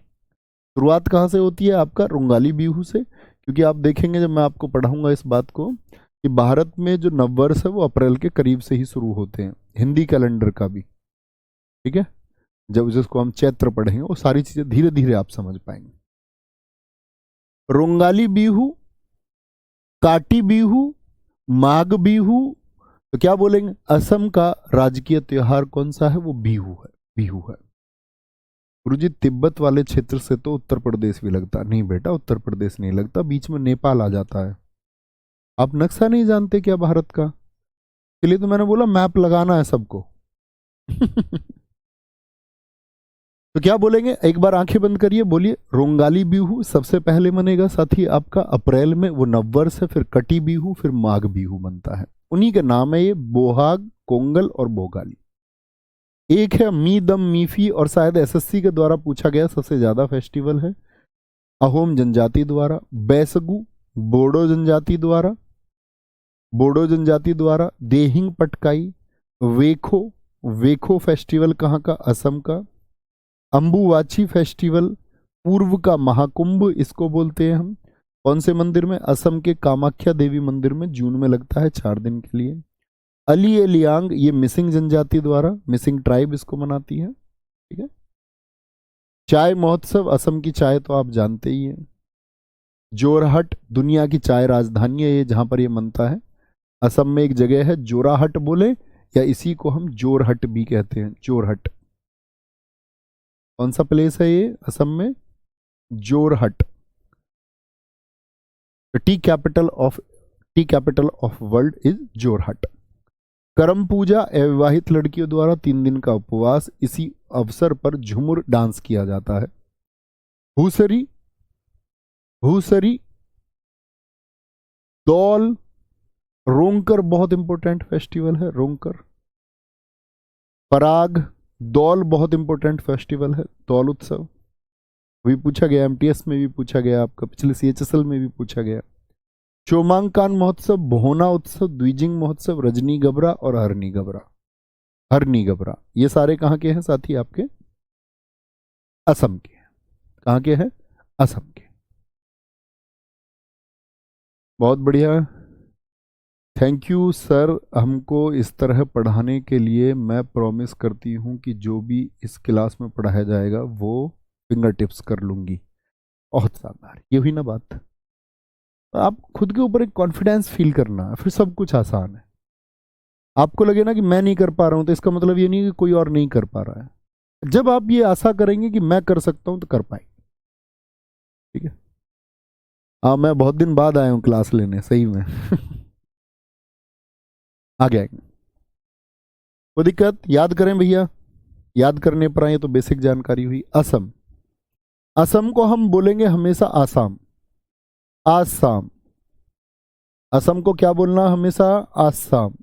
शुरुआत कहाँ से होती है आपका, रोंगाली बिहू से, क्योंकि आप देखेंगे जब मैं आपको पढ़ाऊंगा इस बात को कि भारत में जो नववर्ष है वो अप्रैल के करीब से ही शुरू होते हैं, हिंदी कैलेंडर का भी। ठीक है, जब जिसको हम चैत्र पढ़ेंगे वो सारी चीजें धीरे धीरे आप समझ पाएंगे। रोंगाली बिहू, काटी बिहू, माघ बिहू, तो क्या बोलेंगे, असम का राजकीय त्योहार कौन सा है, वो बिहू है, बिहू है। गुरुजी तिब्बत वाले क्षेत्र से तो उत्तर प्रदेश भी लगता, नहीं बेटा उत्तर प्रदेश नहीं लगता, बीच में नेपाल आ जाता है। आप नक्शा नहीं जानते क्या भारत का, इसलिए तो मैंने बोला मैप लगाना है सबको। तो क्या बोलेंगे, एक बार आंखें बंद करिए, बोलिए रोंगाली बिहू सबसे पहले मनेगा साथी आपका अप्रैल में, वो नववर्ष है, फिर कटी बिहू, फिर माघ बिहू बनता है, उन्हीं के नाम है ये, बोहाग, कोंगल और बोगाली। एक है मी दम मीफी, और शायद एसएससी के द्वारा पूछा गया सबसे ज्यादा फेस्टिवल है, अहोम जनजाति द्वारा, बैसगु बोडो जनजाति द्वारा, बोडो जनजाति द्वारा, देहिंग पटकाई, वेखो, वेखो फेस्टिवल कहाँ का, असम का, अंबुवाची फेस्टिवल पूर्व का महाकुंभ इसको बोलते हैं हम, कौन से मंदिर में, असम के कामाख्या देवी मंदिर में, जून में लगता है 4 दिन के लिए। अली ए लियांग, ये मिसिंग जनजाति द्वारा, मिसिंग ट्राइब इसको मनाती है। ठीक है, चाय महोत्सव, असम की चाय तो आप जानते ही हैं। जोरहट, दुनिया की चाय राजधानी है ये, जहां पर ये मनता है, असम में एक जगह है जोराहट बोले, या इसी को हम जोरहट भी कहते हैं, जोरहट। कौन सा प्लेस है ये असम में, Jorhat. T capital of world is Jorhat. करम पूजा, अविवाहित लड़कियों द्वारा 3 दिन का उपवास, इसी अवसर पर झुमुर डांस किया जाता है। भूसरी, भूसरी, दौल, रोंकर बहुत इंपॉर्टेंट फेस्टिवल है, रोंकर। पराग, दौल बहुत इंपॉर्टेंट फेस्टिवल है, दौल उत्सव भी पूछा गया, एमटीएस में भी पूछा गया, आपका पिछले सीएचएसएल में भी पूछा गया। चोमांकान महोत्सव, बोहना उत्सव, द्विजिंग महोत्सव, रजनी गबरा और हरनी गबरा। हरनी गबरा, ये सारे कहाँ के हैं साथी? आपके असम के। कहाँ के हैं? असम के। बहुत बढ़िया, थैंक यू सर हमको इस तरह पढ़ाने के लिए। मैं प्रॉमिस करती हूँ कि जो भी इस क्लास में पढ़ाया जाएगा वो फिंगर टिप्स कर लूँगी। बहुत शानदार, ये हुई ना बात। आप खुद के ऊपर एक कॉन्फिडेंस फील करना है, फिर सब कुछ आसान है। आपको लगे ना कि मैं नहीं कर पा रहा हूँ, तो इसका मतलब ये नहीं कि कोई और नहीं कर पा रहा है। जब आप ये आशा करेंगे कि मैं कर सकता हूँ तो कर पाएंगे। ठीक है। हाँ, मैं बहुत दिन बाद आया हूँ क्लास लेने, सही में। आगे आएंगे, कोई दिक्कत? याद करें भैया, याद करने पर आए तो बेसिक जानकारी हुई। असम, असम को हम बोलेंगे हमेशा आसाम, आसाम। असम को क्या बोलना हमेशा? आसाम।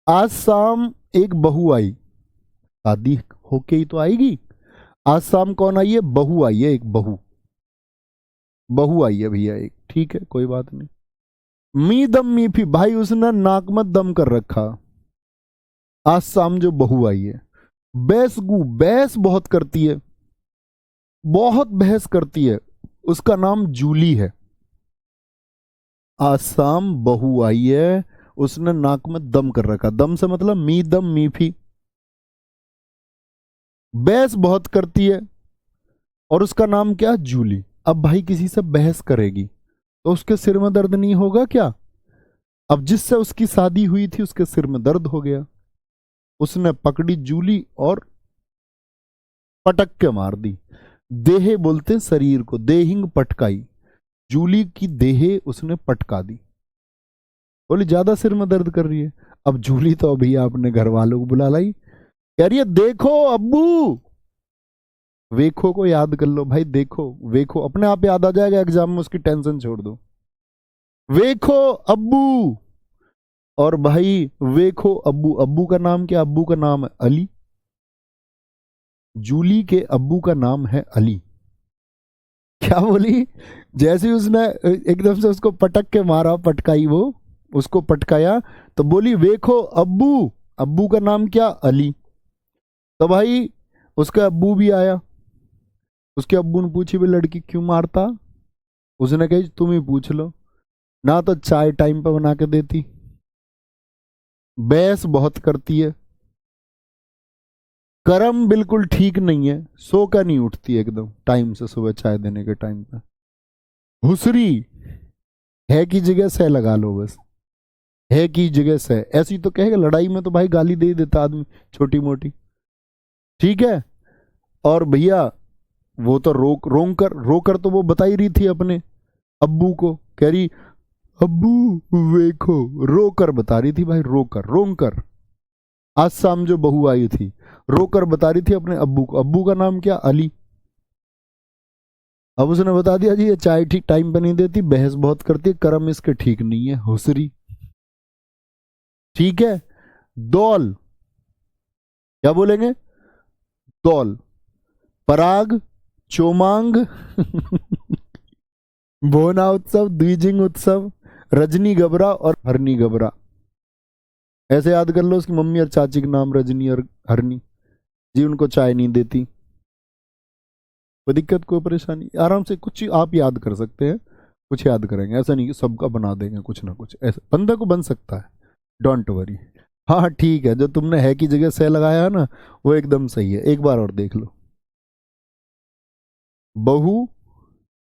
आसाम एक बहू आई, शादी होके ही तो आएगी। आसाम कौन आई है? बहू आई है, एक बहू, बहू आई है भैया एक। ठीक है, कोई बात नहीं। मी दम मी फी, भाई उसने नाक में दम कर रखा। आसाम जो बहू आई है। बैसगू, बहस बहुत करती है, बहुत बहस करती है, उसका नाम जूली है। आसाम बहू आई है, उसने नाक में दम कर रखा। दम से मतलब मी दम मी फी, बहस बहुत करती है, और उसका नाम क्या? जूली। अब भाई किसी से बहस करेगी तो उसके सिर में दर्द नहीं होगा क्या? अब जिससे उसकी शादी हुई थी उसके सिर में दर्द हो गया, उसने पकड़ी जूली और पटक के मार दी। देहे बोलते शरीर को, देहिंग पटकाई, जूली की देहे उसने पटका दी। बोली ज्यादा सिर में दर्द कर रही है। अब जूली तो अभी आपने घर वालों को बुला लाई, कह रही है देखो अब्बू। वेखो को याद कर लो भाई, देखो वेखो अपने आप याद आ जाएगा एग्जाम में, उसकी टेंशन छोड़ दो। वेखो अब्बू, और भाई वेखो अब्बू, अब्बू का नाम क्या? अब्बू का नाम है अली। जूली के अब्बू का नाम है अली। क्या बोली? जैसे ही उसने एकदम से उसको पटक के मारा, पटकाई, वो उसको पटकाया, तो बोली वेखो अब्बू, अब्बू का नाम क्या? अली। तो भाई उसका अब्बू भी आया, उसके अब्बू ने पूछी भी लड़की क्यों मारता? उसने कही तुम ही पूछ लो, ना तो चाय टाइम पर बना के देती, बहस बहुत करती है, कर्म बिल्कुल ठीक नहीं है, सो का नहीं उठती एकदम टाइम से सुबह चाय देने के टाइम पे, हुसरी, है की जगह से लगा लो बस, है की जगह से। ऐसी तो कहेगा, लड़ाई में तो भाई गाली दे ही देता आदमी छोटी मोटी। ठीक है। और भैया वो तो रोकर तो वो बता ही रही थी अपने अब्बू को, कह रही अब्बू वेखो, रोकर बता रही थी भाई, रोकर रोकर। आज शाम जो बहू आई थी रोकर बता रही थी अपने अब्बू को, अब्बू का नाम क्या? अली। अब उसने बता दिया जी ये चाय ठीक टाइम पे नहीं देती, बहस बहुत करती है, कर्म इसके ठीक नहीं है, हुसरी। ठीक है। दौल, क्या बोलेंगे? दौल, पराग, चोमांग, बोना उत्सव, द्विजिंग उत्सव, रजनी गबरा और हरनी गबरा। ऐसे याद कर लो, उसकी मम्मी और चाची के नाम रजनी और हरनी जी, उनको चाय नहीं देती। कोई दिक्कत, कोई परेशानी? आराम से कुछ आप याद कर सकते हैं, कुछ याद करेंगे, ऐसा नहीं कि सबका बना देंगे कुछ ना कुछ, ऐसा बंदा को बन सकता है, डोंट वरी। हाँ ठीक है, जो तुमने है की जगह से लगाया है ना वो एकदम सही है, एक बार और देख लो। बहू,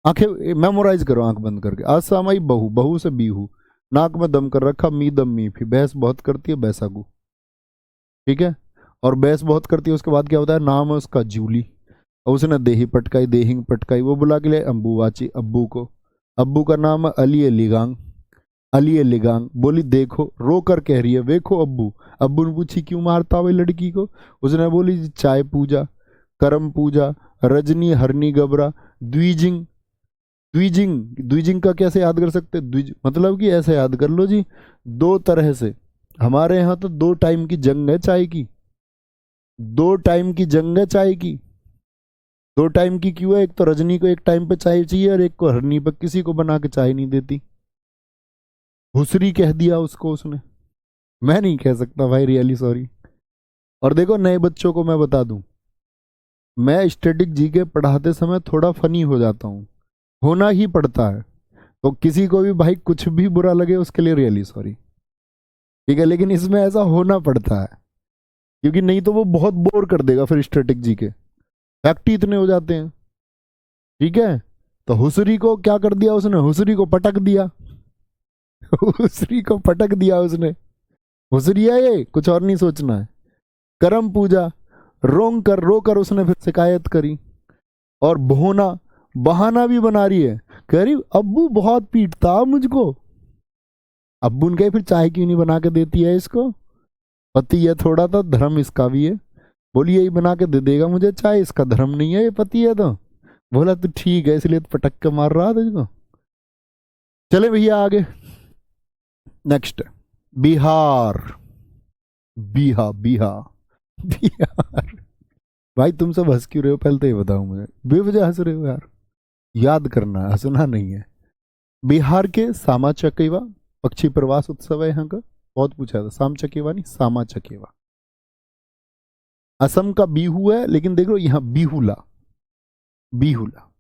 आंखें मेमोराइज करो आंख बंद करके। आज सामाई बहू, बहू से बीहू, नाक में दम कर रखा, मी दम मी फी, बहस बहुत करती है, बैसागू। ठीक है। और बहस बहुत करती है, उसके बाद क्या होता है? नाम है उसका जूली, और उसने देही पटकाई, देहिंग पटकाई, वो बुला के ले अम्बू वाची, अब्बू को। अब्बू का नाम है अली लिगांग, अली लिगांग। बोली देखो, रो कर कह रही है वेखो अब्बू। अब्बू ने पूछी क्यों मारता हुई लड़की को? उसने बोली चाय पूजा, करम पूजा, रजनी हरनी गबरा, द्विजिंग। द्विजिंग, द्विजिंग का कैसे याद कर सकते? द्विज मतलब कि ऐसे याद कर लो जी, दो तरह से। हमारे यहाँ तो दो टाइम की जंग है चाय की, दो टाइम की जंग है चाय की। दो टाइम की क्यों है? एक तो रजनी को एक टाइम पे चाय चाहिए, और एक को हरनी पर किसी को बना के चाय नहीं देती। हुसरी कह दिया उसको उसने, मैं नहीं कह सकता भाई, रियली सॉरी। और देखो नए बच्चों को मैं बता दूं, मैं स्टैटिक जीके पढ़ाते समय थोड़ा फनी हो जाता हूँ, होना ही पड़ता है। तो किसी को भी भाई कुछ भी बुरा लगे उसके लिए रियली सॉरी, ठीक है, लेकिन इसमें ऐसा होना पड़ता है क्योंकि नहीं तो वो बहुत बोर कर देगा फिर स्टैटिक जीके, फैक्ट ही इतने हो जाते हैं। ठीक है, तो हुसरी को क्या कर दिया उसने, हुसरी को पटक दिया हुसरी को पटक दिया उसने, हुसरिया ये कुछ और नहीं सोचना है। करम पूजा, रो कर उसने फिर शिकायत करी, और भोना बहाना भी बना रही है, कह रही अब्बू बहुत पीटता मुझको। अब्बू ने कहा फिर चाय क्यों नहीं बना के देती है इसको, पति है थोड़ा तो धर्म इसका भी है, बोली यही बना के दे देगा मुझे चाय, इसका धर्म नहीं है, ये पति है तो। बोला तो ठीक है, इसलिए तो पटक के मार रहा था तुझको। चले भैया आगे, नेक्स्ट बिहार। बिहार भाई तुम सब हंस क्यों रहे हो, पहले तो ये बताओ मुझे, बेवजह हंस रहे हो यार, याद करना है, हंसना नहीं है। बिहार के सामा चकेवा पक्षी प्रवास उत्सव है यहाँ का, बहुत पूछा था, साम चकेवा नहीं सामा चकेवा। असम का बिहू है, लेकिन देख लो यहाँ बिहुला, बिहुला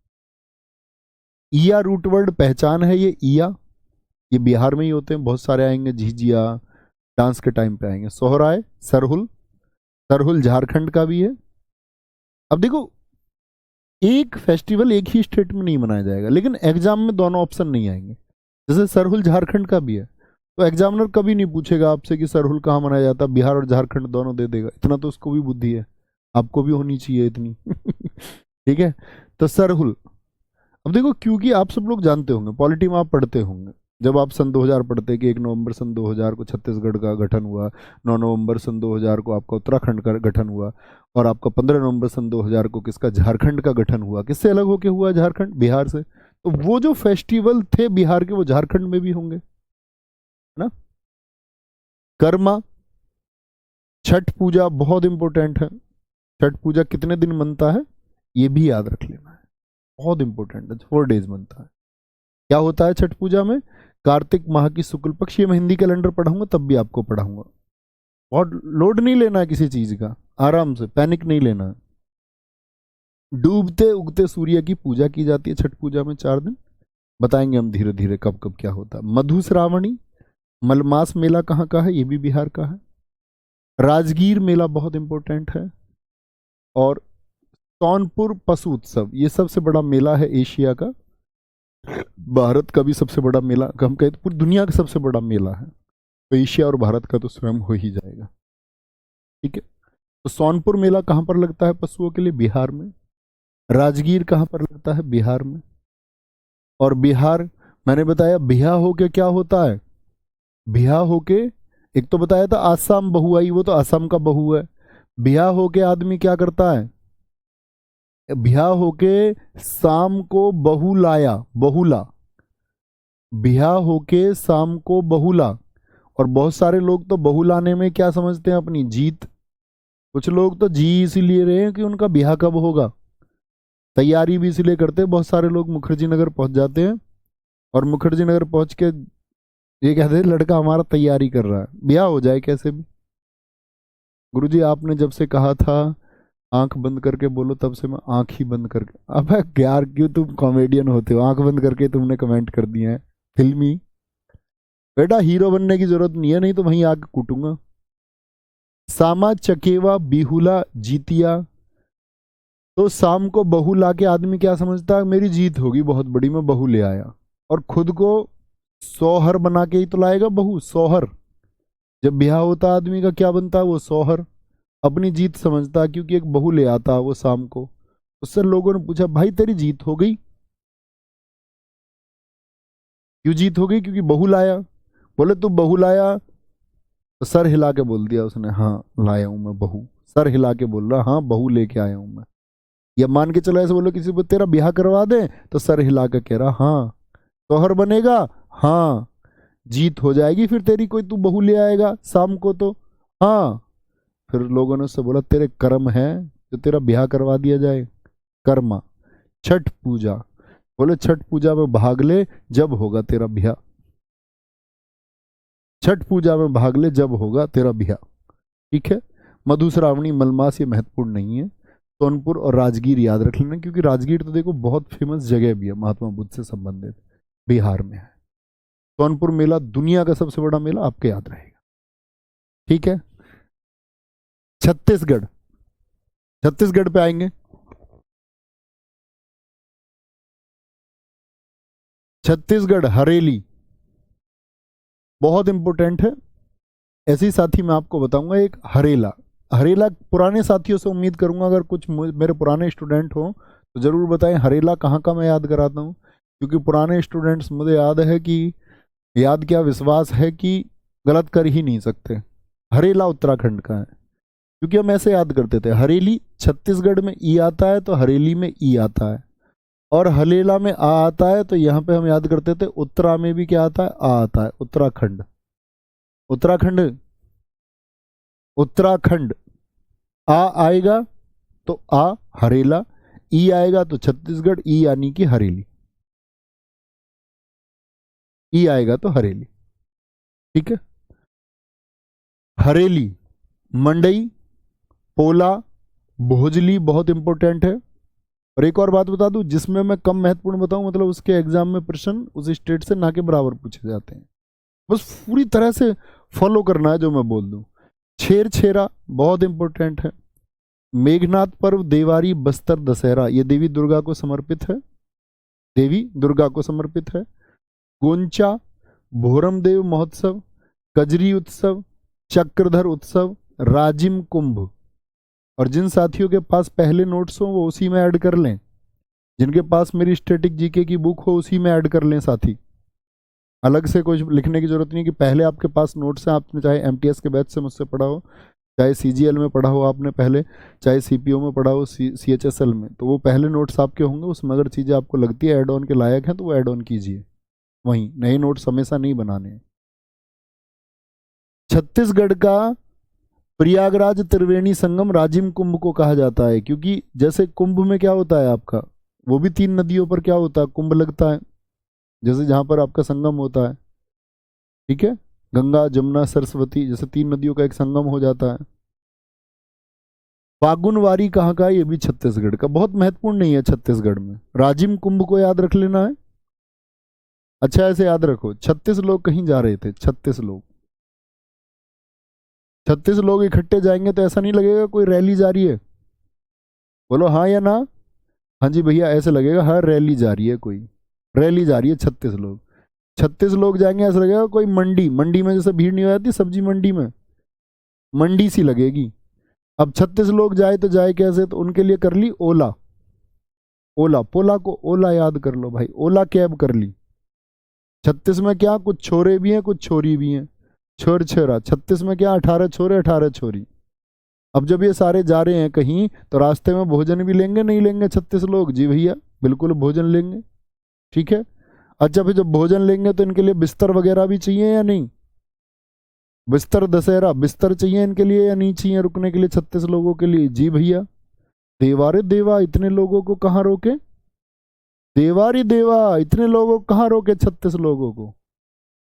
ईया रूट वर्ड पहचान है, ये ईया, ये बिहार में ही होते हैं, बहुत सारे आएंगे, झिझिया डांस के टाइम पे आएंगे। सोहराय सरहुल, सरहुल झारखंड का भी है। अब देखो एक फेस्टिवल एक ही स्टेट में नहीं मनाया जाएगा, लेकिन एग्जाम में दोनों ऑप्शन नहीं आएंगे। जैसे सरहुल झारखंड का भी है, तो एग्जामिनर कभी नहीं पूछेगा आपसे कि सरहुल कहाँ मनाया जाता, बिहार और झारखंड दोनों दे देगा, इतना तो उसको भी बुद्धि है, आपको भी होनी चाहिए इतनी ठीक है, तो सरहुल। अब देखो क्योंकि आप सब लोग जानते होंगे, पॉलिटी में आप पढ़ते होंगे, जब आप सन 2000 पढ़ते कि 1 नवंबर सन 2000 को छत्तीसगढ़ का गठन हुआ, 9 नवंबर सन 2000 को आपका उत्तराखंड का गठन हुआ, और आपका 15 नवंबर सन 2000 को किसका, झारखंड का गठन हुआ। किससे अलग होके हुआ झारखंड, बिहार से, तो वो जो फेस्टिवल थे बिहार के वो झारखंड में भी होंगे, है ना। कर्मा, छठ पूजा बहुत इंपॉर्टेंट है, छठ पूजा कितने दिन मनता है ये भी याद रख लेना है, बहुत इंपॉर्टेंट है, 4 डेज बनता है। क्या होता है छठ पूजा में, कार्तिक माह की शुक्ल पक्ष, ये मैं हिंदी कैलेंडर पढ़ाऊंगा तब भी आपको पढ़ाऊंगा, बहुत लोड नहीं लेना है किसी चीज का, आराम से, पैनिक नहीं लेना है। डूबते उगते सूर्य की पूजा की जाती है छठ पूजा में 4 दिन, बताएंगे हम धीरे धीरे कब कब क्या होता है। मधुश्रावणी, मलमास मेला कहाँ का है, ये भी बिहार का है। राजगीर मेला बहुत इंपॉर्टेंट है, और सोनपुर पशु उत्सव, ये सबसे बड़ा मेला है एशिया का, भारत का भी सबसे बड़ा मेला, हम कहते पूरी दुनिया का सबसे बड़ा मेला है, तो एशिया और भारत का तो स्वयं हो ही जाएगा। ठीक है, तो सोनपुर मेला कहाँ पर लगता है पशुओं के लिए, बिहार में। राजगीर कहाँ पर लगता है, बिहार में। और बिहार, मैंने बताया बिहा होके क्या होता है, बिहा होके, एक तो बताया था आसाम बहु आई, वो तो आसाम का बहु है। बिहा होके आदमी क्या करता है, बिहा होके शाम को बहू लाया, बहुला, बिहा होके शाम को बहुला। और बहुत सारे लोग तो बहू लाने में क्या समझते हैं, अपनी जीत, कुछ लोग तो जी इसीलिए रहे हैं कि उनका बिहा कब होगा, तैयारी भी इसलिए करते हैं। बहुत सारे लोग मुखर्जी नगर पहुंच जाते हैं, और मुखर्जी नगर पहुंच के ये कहते हैं लड़का हमारा तैयारी कर रहा है, ब्याह हो जाए कैसे भी। गुरुजी आपने जब से कहा था आंख बंद करके बोलो, तब से मैं आंख ही बंद करके, अब यार क्यों तुम कॉमेडियन होते हो, आंख बंद करके तुमने कमेंट कर दिए हैं फिल्मी। बेटा हीरो बनने की जरूरत नहीं है, नहीं तो वहीं आके कूटूंगा। सामा चकेवा बिहुला जीतिया, तो शाम को बहू ला के आदमी क्या समझता है, मेरी जीत होगी बहुत बड़ी, मैं बहू ले आया, और खुद को सोहर बना के ही तो लाएगा बहू, सोहर। जब ब्याह होता आदमी का क्या बनता है, वो सोहर, अपनी जीत समझता है, क्योंकि एक बहू ले आता वो शाम को। उससे लोगों ने पूछा भाई तेरी जीत हो गई, क्यों जीत हो गई, क्योंकि बहू लाया। बोले तू बहू लाया, तो सर हिला के बोल दिया उसने, हाँ लाया हूं मैं बहू, सर हिला के बोल रहा हाँ बहू लेके आया हूं मैं। या मान के चलो ऐसे बोलो किसी को तेरा ब्याह करवा दे, तो सर हिला के कह रहा हाँ, शौहर बनेगा, हाँ जीत हो जाएगी फिर तेरी, कोई तू बहू ले आएगा शाम को तो, हाँ। फिर लोगों ने उससे बोला तेरे कर्म है तो तेरा ब्याह करवा दिया जाए, कर्मा। छठ पूजा, बोले छठ पूजा में भाग ले जब होगा तेरा ब्याह, छठ पूजा में भाग ले जब होगा तेरा ब्याह। ठीक है, मधुश्रावणी, मलमास ये महत्वपूर्ण नहीं है। सोनपुर और राजगीर याद रख लेना, क्योंकि राजगीर तो देखो बहुत फेमस जगह भी है महात्मा बुद्ध से संबंधित, बिहार में है। सोनपुर मेला दुनिया का सबसे बड़ा मेला, आपके याद रहेगा। ठीक है। छत्तीसगढ़, छत्तीसगढ़ पे आएंगे। छत्तीसगढ़ हरेली बहुत इंपॉर्टेंट है। ऐसे ही साथी मैं आपको बताऊंगा एक हरेला। हरेला पुराने साथियों से उम्मीद करूंगा, अगर कुछ मेरे पुराने स्टूडेंट हो तो जरूर बताएं हरेला कहाँ का मैं याद कराता हूँ, क्योंकि पुराने स्टूडेंट्स मुझे याद है कि, याद क्या विश्वास है कि गलत कर ही नहीं सकते। हरेला उत्तराखंड का है, क्योंकि हम ऐसे याद करते थे, हरेली छत्तीसगढ़ में ई आता है तो हरेली में ई आता है, और हलेला में आ आता है, तो यहाँ पे हम याद करते थे उत्तरा में भी क्या आता है, आ आता है, उत्तराखंड। उत्तराखंड, उत्तराखंड आ आएगा तो आ हरेला, ई आएगा तो छत्तीसगढ़, ई यानी कि हरेली, ई आएगा तो हरेली। ठीक है। हरेली, मंडई, पोला, भोजली बहुत इंपॉर्टेंट है। और एक और बात बता दूं, जिसमें मैं कम महत्वपूर्ण बताऊं, मतलब उसके एग्जाम में प्रश्न उस स्टेट से ना के बराबर पूछे जाते हैं, बस पूरी तरह से फॉलो करना है जो मैं बोल दूं। छेर छेरा बहुत इंपॉर्टेंट है। मेघनाथ पर्व, देवारी, बस्तर दशहरा, ये देवी दुर्गा को समर्पित है, देवी दुर्गा को समर्पित है। गोंचा, भोरमदेव महोत्सव, कजरी उत्सव, चक्रधर उत्सव, राजिम कुंभ। और जिन साथियों के पास पहले नोट्स हो वो उसी में ऐड कर लें, जिनके पास मेरी स्टैटिक जीके की बुक हो उसी में ऐड कर लें साथी, अलग से कुछ लिखने की जरूरत नहीं कि पहले आपके पास नोट्स हैं, आपने चाहे एमटीएस के बैच से मुझसे पढ़ा हो, चाहे सीजीएल में पढ़ा हो आपने पहले, चाहे सीपीओ में पढ़ा हो, सीएचएसएल में, तो वो पहले नोट्स आपके होंगे, उसमें अगर चीज़ें आपको लगती है ऐड ऑन के लायक हैं तो वो ऐड ऑन कीजिए, वहीं नए नोट्स हमेशा नहीं बनाने हैं। छत्तीसगढ़ का प्रयागराज त्रिवेणी संगम राजिम कुंभ को कहा जाता है, क्योंकि जैसे कुंभ में क्या होता है आपका, वो भी 3 नदियों पर क्या होता है, कुंभ लगता है, जैसे जहां पर आपका संगम होता है। ठीक है। गंगा, जमुना, सरस्वती, जैसे 3 नदियों का एक संगम हो जाता है। फागुनवारी कहाँ का है, ये भी छत्तीसगढ़ का, बहुत महत्वपूर्ण नहीं है छत्तीसगढ़ में। राजिम कुंभ को याद रख लेना है। अच्छा ऐसे याद रखो, 36 लोग कहीं जा रहे थे, 36 लोग, 36 लोग इकट्ठे जाएंगे तो ऐसा नहीं लगेगा कोई रैली जा रही है, बोलो हाँ या ना। हाँ जी भैया, ऐसे लगेगा हाँ रैली जा रही है, कोई रैली जा रही है, 36 लोग, 36 लोग जाएंगे, ऐसा लगेगा कोई मंडी, मंडी में जैसे भीड़ नहीं हो जाती सब्जी मंडी में, मंडी सी लगेगी। अब 36 लोग जाए तो जाए कैसे, तो उनके लिए कर ली ओला, ओला, पोला को ओला याद कर लो भाई, ओला कैब कर ली। 36 में क्या, कुछ छोरे भी हैं कुछ छोरी भी हैं, छोर छोरा, 36 में क्या, 18 छोरे 18 छोरी। अब जब ये सारे जा रहे हैं कहीं तो रास्ते में भोजन भी लेंगे नहीं लेंगे 36 लोग, जी भैया बिल्कुल भोजन लेंगे। ठीक है। अच्छा फिर जब भोजन लेंगे तो इनके लिए बिस्तर वगैरह भी चाहिए या नहीं, बिस्तर दशहरा, बिस्तर चाहिए इनके लिए या नहीं चाहिए रुकने के लिए 36 लोगों के लिए, जी भैया। देवा रे देवा, इतने लोगों को कहाँ रोके, देवा रे देवा, इतने लोगों को कहाँ रोके, 36 लोगों को।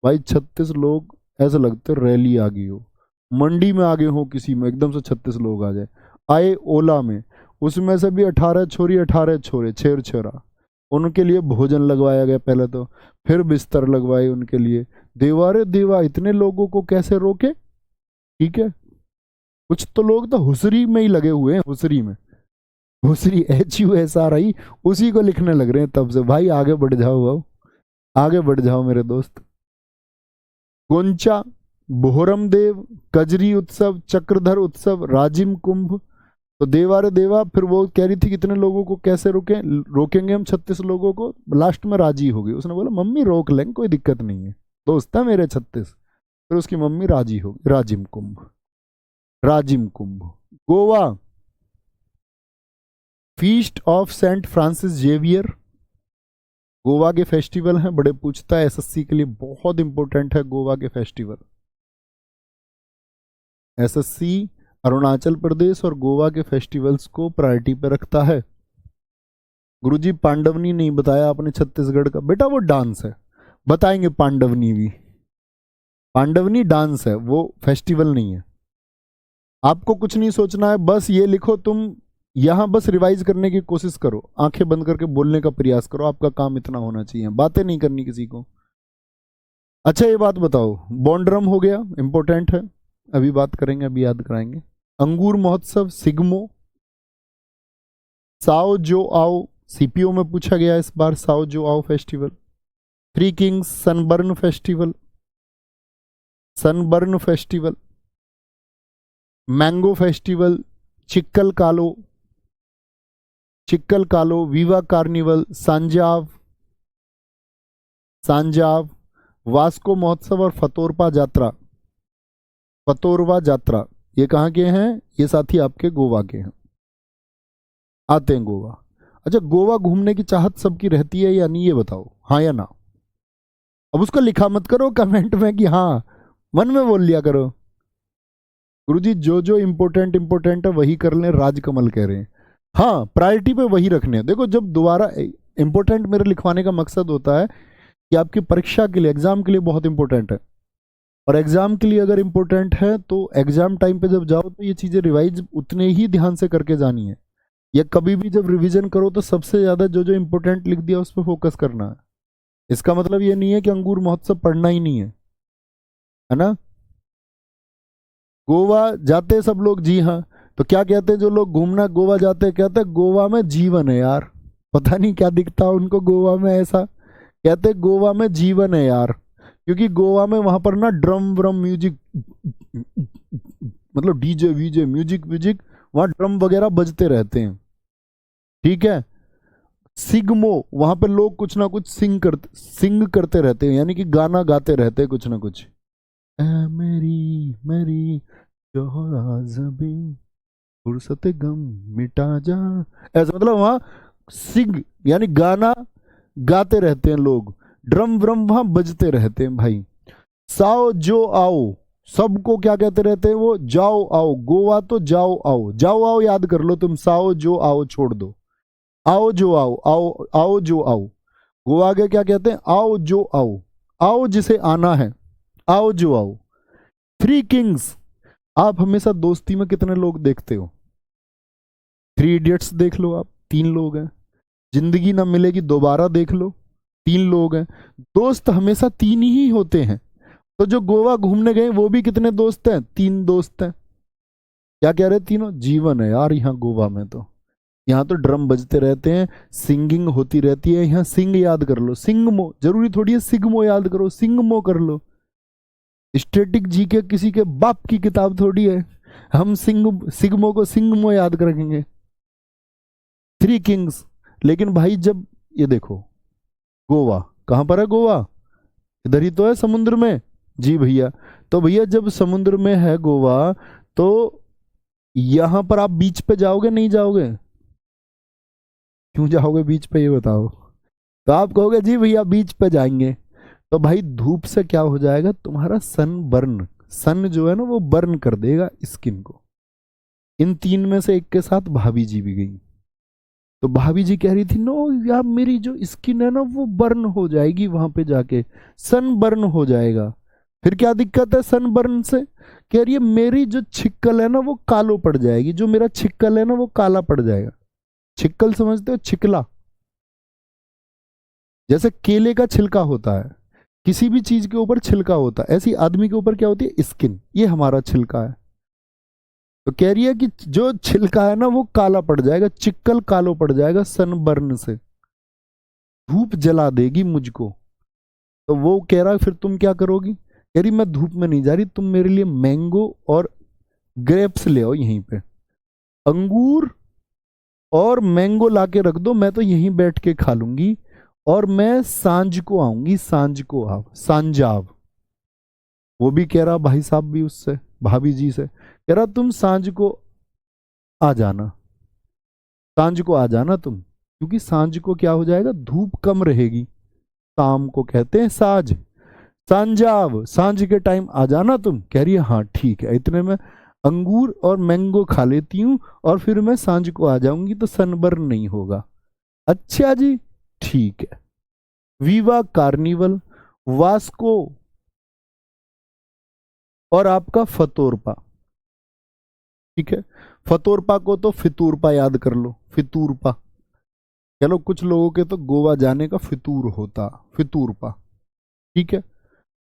भाई 36 लोग ऐसा लगते रैली आ गई हो, मंडी में आगे हो किसी में, एकदम से 36 लोग आ जाए। आए ओला में, उसमें से भी 18 छोरी 18 छोरे, छेर छेरा, उनके लिए भोजन लगवाया गया पहले तो, फिर बिस्तर लगवाए उनके लिए। देवा रे देवा, इतने लोगों को कैसे रोके। ठीक है। कुछ तो लोग तो हुसरी में ही लगे हुए हैं, हुसरी में, हुसरी HUSRI, उसी को लिखने लग रहे हैं तब से। भाई आगे बढ़ जाओ, आओ आगे बढ़ जाओ मेरे दोस्त। गोंचा, बोहरमदेव, कजरी उत्सव, चक्रधर उत्सव, राजिम कुंभ। तो देवा रे देवा, फिर वो कह रही थी कितने लोगों को कैसे रोकेंगे हम 36 लोगों को, लास्ट में राजी हो गई, उसने बोला मम्मी रोक लेंगे कोई दिक्कत नहीं है, दोस्त है मेरे 36। फिर उसकी मम्मी राजी हो गई। Rajim Kumbh, Rajim Kumbh. Goa, feast of Saint Francis Xavier, Goa के फेस्टिवल हैं, बड़े पूछता है SSC के लिए, बहुत इंपॉर्टेंट है गोवा के फेस्टिवल। SSC अरुणाचल प्रदेश और गोवा के फेस्टिवल्स को प्रायोरिटी पे रखता है। गुरुजी पांडवनी नहीं बताया आपने छत्तीसगढ़ का, बेटा वो डांस है, बताएंगे पांडवनी भी, पांडवनी डांस है, वो फेस्टिवल नहीं है। आपको कुछ नहीं सोचना है, बस ये लिखो तुम, यहां बस रिवाइज करने की कोशिश करो, आंखें बंद करके बोलने का प्रयास करो, आपका काम इतना होना चाहिए, बातें नहीं करनी किसी को। अच्छा ये बात बताओ, बॉन्ड्रम हो गया, इंपॉर्टेंट है, अभी बात करेंगे, अभी याद कराएंगे। अंगूर महोत्सव सिग्मो, साओ जो आओ, सीपीओ में पूछा गया इस बार, Sao Joao festival. Three Kings Sunburn festival, Sunburn festival, mango festival, Chikal Kalo, Chikal Kalo, Viva Carnival, Sanjao, Sanjao, Vasco Mahotsav और फतोरपा जात्रा, फतोरवा जात्रा, ये कहाँ के हैं? ये साथी आपके गोवा के हैं, आते हैं गोवा। अच्छा गोवा घूमने की चाहत सबकी रहती है या नहीं, ये बताओ, हाँ या ना। अब उसको लिखा मत करो कमेंट में कि हाँ, मन में बोल लिया करो। गुरुजी जो इंपॉर्टेंट इंपॉर्टेंट है वही कर लें, राजकमल कह रहे हैं। हाँ प्रायोरिटी पे वही रखने हैं। देखो जब दोबारा इंपॉर्टेंट मेरे लिखवाने का मकसद होता है कि आपकी परीक्षा के लिए, एग्जाम के लिए बहुत इंपॉर्टेंट है, और एग्जाम के लिए अगर इंपॉर्टेंट है तो एग्जाम टाइम पे जब जाओ तो ये चीजें रिवाइज उतने ही ध्यान से करके जानी है, या कभी भी जब रिवीजन करो तो सबसे ज्यादा जो इंपॉर्टेंट लिख दिया उस पर फोकस करना है। इसका मतलब ये नहीं है कि अंगूर महोत्सव पढ़ना ही नहीं है ना। गोवा जाते सब लोग, जी हाँ। तो क्या कहते हैं जो लोग घूमना गोवा जाते हैं, कहते हैं गोवा में जीवन है यार, पता नहीं क्या दिखता है उनको गोवा में ऐसा, कहते हैं गोवा में जीवन है यार, क्योंकि गोवा में वहां पर ना ड्रम व्रम म्यूजिक, मतलब डीजे वीजे म्यूजिक व्यूजिक, वहां ड्रम वगैरह बजते रहते हैं, ठीक है। सिग्मो, वहां पर लोग कुछ ना कुछ सिंग करते रहते हैं, यानी कि गाना गाते रहते हैं कुछ ना कुछ। ऐ मेरी मेरी जोहरा जबी, फुर्सत गम मिटा जा, ऐसा मतलब वहां सिंग यानी गाना गाते रहते हैं लोग, ड्रम व्रम वहां बजते रहते हैं भाई। साओ जो आओ, सबको क्या कहते रहते हैं वो, जाओ आओ, गोवा तो जाओ आओ, जाओ आओ याद कर लो तुम, साओ जो आओ छोड़ दो, आओ जो आओ, आओ आओ जो आओ। गोवा आगे क्या कहते हैं, आओ जो आओ, आओ जिसे आना है, आओ जो आओ। थ्री किंग्स, आप हमेशा दोस्ती में कितने लोग देखते हो? थ्री इडियट्स देख लो आप, तीन लोग हैं। जिंदगी ना मिलेगी दोबारा देख लो, तीन लोग हैं। दोस्त हमेशा तीन ही होते हैं। तो जो गोवा घूमने गए वो भी कितने दोस्त हैं? तीन दोस्त हैं। क्या कह रहे, तीनों जीवन है यार यहाँ गोवा में। तो यहाँ तो ड्रम बजते रहते हैं, सिंगिंग होती रहती है, यहाँ सिंग याद कर लो, सिंगमो, जरूरी थोड़ी है सिग्मो याद करो, सिंगमो कर लो। स्टैटिक जी के किसी के बाप की किताब थोड़ी है, हम सिग्मो को सिंगमो याद रखेंगे। थ्री किंग्स, लेकिन भाई जब ये देखो, गोवा कहां पर है? गोवा इधर ही तो है समुद्र में, जी भैया। तो भैया जब समुद्र में है गोवा, तो यहां पर आप बीच पे जाओगे नहीं जाओगे? क्यों जाओगे बीच पे, ये बताओ। तो आप कहोगे जी भैया बीच पे जाएंगे, तो भाई धूप से क्या हो जाएगा तुम्हारा, सन बर्न, सन जो है ना वो बर्न कर देगा स्किन को। इन तीन में से एक के साथ भाभी जी भी गई, तो भाभी जी कह रही थी नो यार मेरी जो स्किन है ना वो बर्न हो जाएगी वहां पे जाके, सन बर्न हो जाएगा। फिर क्या दिक्कत है सन बर्न से? कह रही है मेरी जो छिक्कल है ना वो कालो पड़ जाएगी, जो मेरा छिक्कल है ना वो काला पड़ जाएगा। छिक्कल समझते हो? छिकला, जैसे केले का छिलका होता है, किसी भी चीज के ऊपर छिलका होता है, ऐसी आदमी के ऊपर क्या होती है, स्किन, ये हमारा छिलका है। तो कह रही है कि जो छिलका है ना वो काला पड़ जाएगा, चिक्कल कालो पड़ जाएगा सनबर्न से, धूप जला देगी मुझको। तो वो कह रहा है फिर तुम क्या करोगी? कह रही मैं धूप में नहीं जा रही, तुम मेरे लिए मैंगो और ग्रेप्स ले आओ यहीं पे, अंगूर और मैंगो लाके रख दो, मैं तो यहीं बैठ के खा लूंगी, और मैं सांझ को आऊंगी, सांझ को आओ, सांझाव। वो भी कह रहा भाई साहब भी उससे, भाभी जी से कह रहा तुम सांझ को आ जाना, सांझ को आ जाना तुम, क्योंकि सांझ को क्या हो जाएगा, धूप कम रहेगी, शाम को कहते हैं साझ, सांझाव, सांझ के टाइम आ जाना तुम। कह रही है हाँ ठीक है, इतने में अंगूर और मैंगो खा लेती हूँ और फिर मैं सांझ को आ जाऊंगी तो सनबर्न नहीं होगा। अच्छा जी ठीक है। वीवा कार्निवल, वास्को और आपका फतोरपा, ठीक है। फतोरपा को तो फितूरपा याद कर लो, फितूरपा। चलो कुछ लोगों के तो गोवा जाने का फितूर होता, फितूरपा। ठीक है।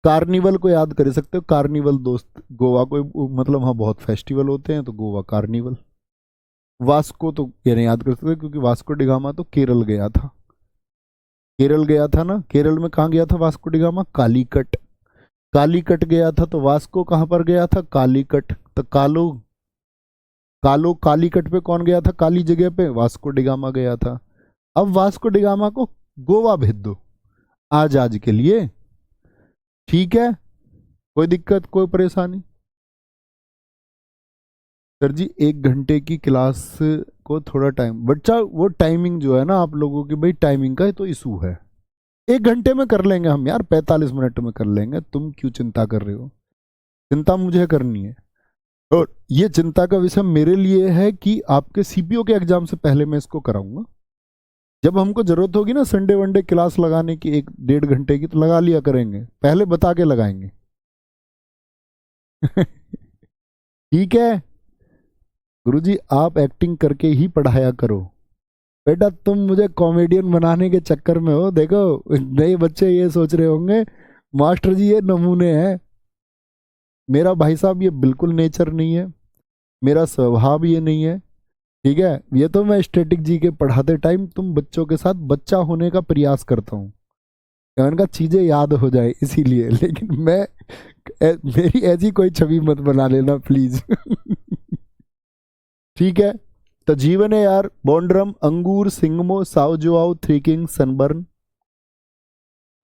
कार्निवल को याद कर सकते हो, कार्निवल दोस्त, गोवा को मतलब वहाँ बहुत फेस्टिवल होते हैं तो गोवा कार्निवल। वास्को तो ये नहीं याद कर सकते क्योंकि वास्को डिगामा तो केरल गया था, केरल गया था ना। केरल में कहाँ गया था वास्को डिगामा? कालीकट। कालीकट गया था तो वास्को कहाँ पर गया था? कालीकट। तो कालो, कालो कालीकट पे कौन गया था? काली जगह पे वास्को डिगामा गया था। अब वास्को डिगामा को गोवा भेज दो आज आज के लिए, ठीक है, कोई दिक्कत कोई परेशानी? सर जी 1 घंटे की क्लास को थोड़ा टाइम, बच्चा वो टाइमिंग जो है ना आप लोगों की, भाई टाइमिंग का तो इशू है। 1 घंटे में कर लेंगे हम यार, 45 मिनट में कर लेंगे, तुम क्यों चिंता कर रहे हो? चिंता मुझे करनी है, और ये चिंता का विषय मेरे लिए है कि आपके सीपीओ के एग्जाम से पहले मैं इसको कराऊंगा। जब हमको जरूरत होगी ना संडे वनडे क्लास लगाने की 1-1.5 घंटे की, तो लगा लिया करेंगे, पहले बता के लगाएंगे। ठीक है गुरुजी, आप एक्टिंग करके ही पढ़ाया करो। बेटा तुम मुझे कॉमेडियन बनाने के चक्कर में हो। देखो नए बच्चे ये सोच रहे होंगे मास्टर जी ये नमूने हैं। मेरा भाई साहब ये बिल्कुल नेचर नहीं है, मेरा स्वभाव ये नहीं है। ठीक है, ये तो मैं स्टैटिक जी के पढ़ाते टाइम तुम बच्चों के साथ बच्चा होने का प्रयास करता हूँ, उनका चीजें याद हो जाए इसीलिए। लेकिन मैं मेरी ऐसी कोई छवि मत बना लेना प्लीज। ठीक है, तो जीवन है यार, बॉन्ड्रम, अंगूर, Shigmo, Sao Joao, Three King, Sunburn,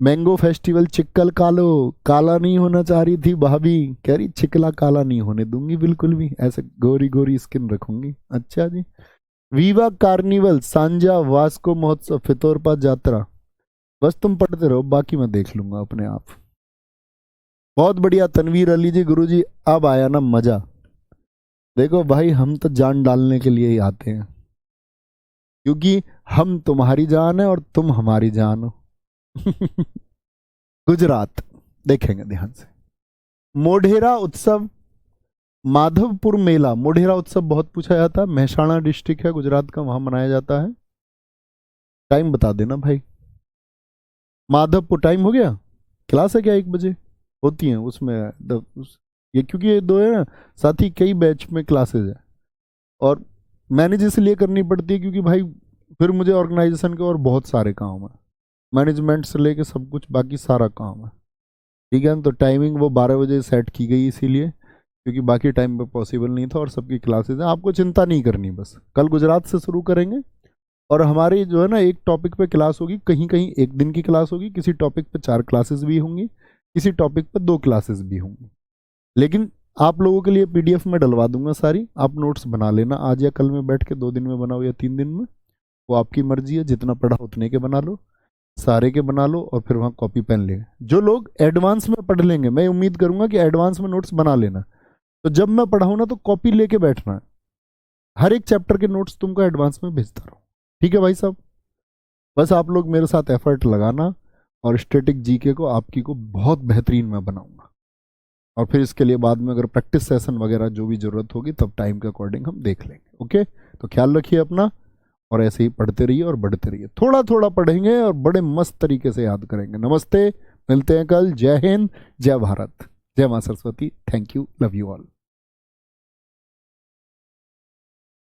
mango festival, Chikal Kalo. काला नहीं होना चाह रही थी भाभी, कह रही चिकला काला नहीं होने दूंगी बिल्कुल भी, ऐसे गोरी गोरी स्किन रखूंगी। अच्छा जी। वीवा कार्निवल, सांजा, वास्को महोत्सव, फितोरपा यात्रा। बस तुम पढ़ते रहो, बाकी मैं देख लूंगा अपने आप। बहुत बढ़िया तनवीर अली जी, गुरु जी अब आया ना मजा। देखो भाई हम तो जान डालने के लिए ही आते हैं, क्योंकि हम तुम्हारी जान है और तुम हमारी जान हो। गुजरात देखेंगे ध्यान से। मोढेरा उत्सव, माधवपुर मेला। मोढेरा उत्सव बहुत पूछा जाता है, महसाणा डिस्ट्रिक्ट है गुजरात का, वहां मनाया जाता है। टाइम बता देना भाई। माधवपुर टाइम हो गया? क्लास है क्या 1 बजे? होती है उसमें ये क्योंकि ये दो है ना साथ ही, कई बैच में क्लासेज है और मैनेज इसलिए करनी पड़ती है क्योंकि भाई फिर मुझे ऑर्गेनाइजेशन के और बहुत सारे काम है, मैनेजमेंट से लेके सब कुछ बाकी सारा काम है। ठीक है ना, तो टाइमिंग वो 12 बजे सेट की गई इसीलिए, क्योंकि बाकी टाइम पे पॉसिबल नहीं था और सबकी क्लासेज हैं। आपको चिंता नहीं करनी, बस कल गुजरात से शुरू करेंगे और हमारी जो है ना एक टॉपिक पे क्लास होगी, कहीं कहीं 1 दिन की क्लास होगी, किसी टॉपिक पे 4 क्लासेस भी होंगी, किसी टॉपिक पे 2 क्लासेस भी होंगी। लेकिन आप लोगों के लिए पीडीएफ में डलवा दूंगा सारी, आप नोट्स बना लेना आज या कल में बैठ के, 2 दिन में बनाओ या 3 दिन में, वो आपकी मर्जी है, जितना पढ़ा उतने के बना लो, सारे के बना लो और फिर वहाँ कॉपी पेन ले। जो लोग एडवांस में पढ़ लेंगे, मैं उम्मीद करूंगा कि एडवांस में नोट्स बना लेना, तो जब मैं पढ़ाऊँ ना तो कॉपी लेके बैठना है, हर एक चैप्टर के नोट्स तुमको एडवांस में भेजता रहूँ। ठीक है भाई साहब, बस आप लोग मेरे साथ एफर्ट लगाना और स्टैटिक जीके को आपकी को बहुत बेहतरीन मैं बनाऊंगा, और फिर इसके लिए बाद में अगर प्रैक्टिस सेशन वगैरह जो भी जरूरत होगी तब टाइम के अकॉर्डिंग हम देख लेंगे। ओके, तो ख्याल रखिए अपना, और ऐसे ही पढ़ते रहिए और बढ़ते रहिए, थोड़ा थोड़ा पढ़ेंगे और बड़े मस्त तरीके से याद करेंगे। नमस्ते, मिलते हैं कल। जय हिंद, जय भारत, जय मां Saraswati. Thank you, love you all.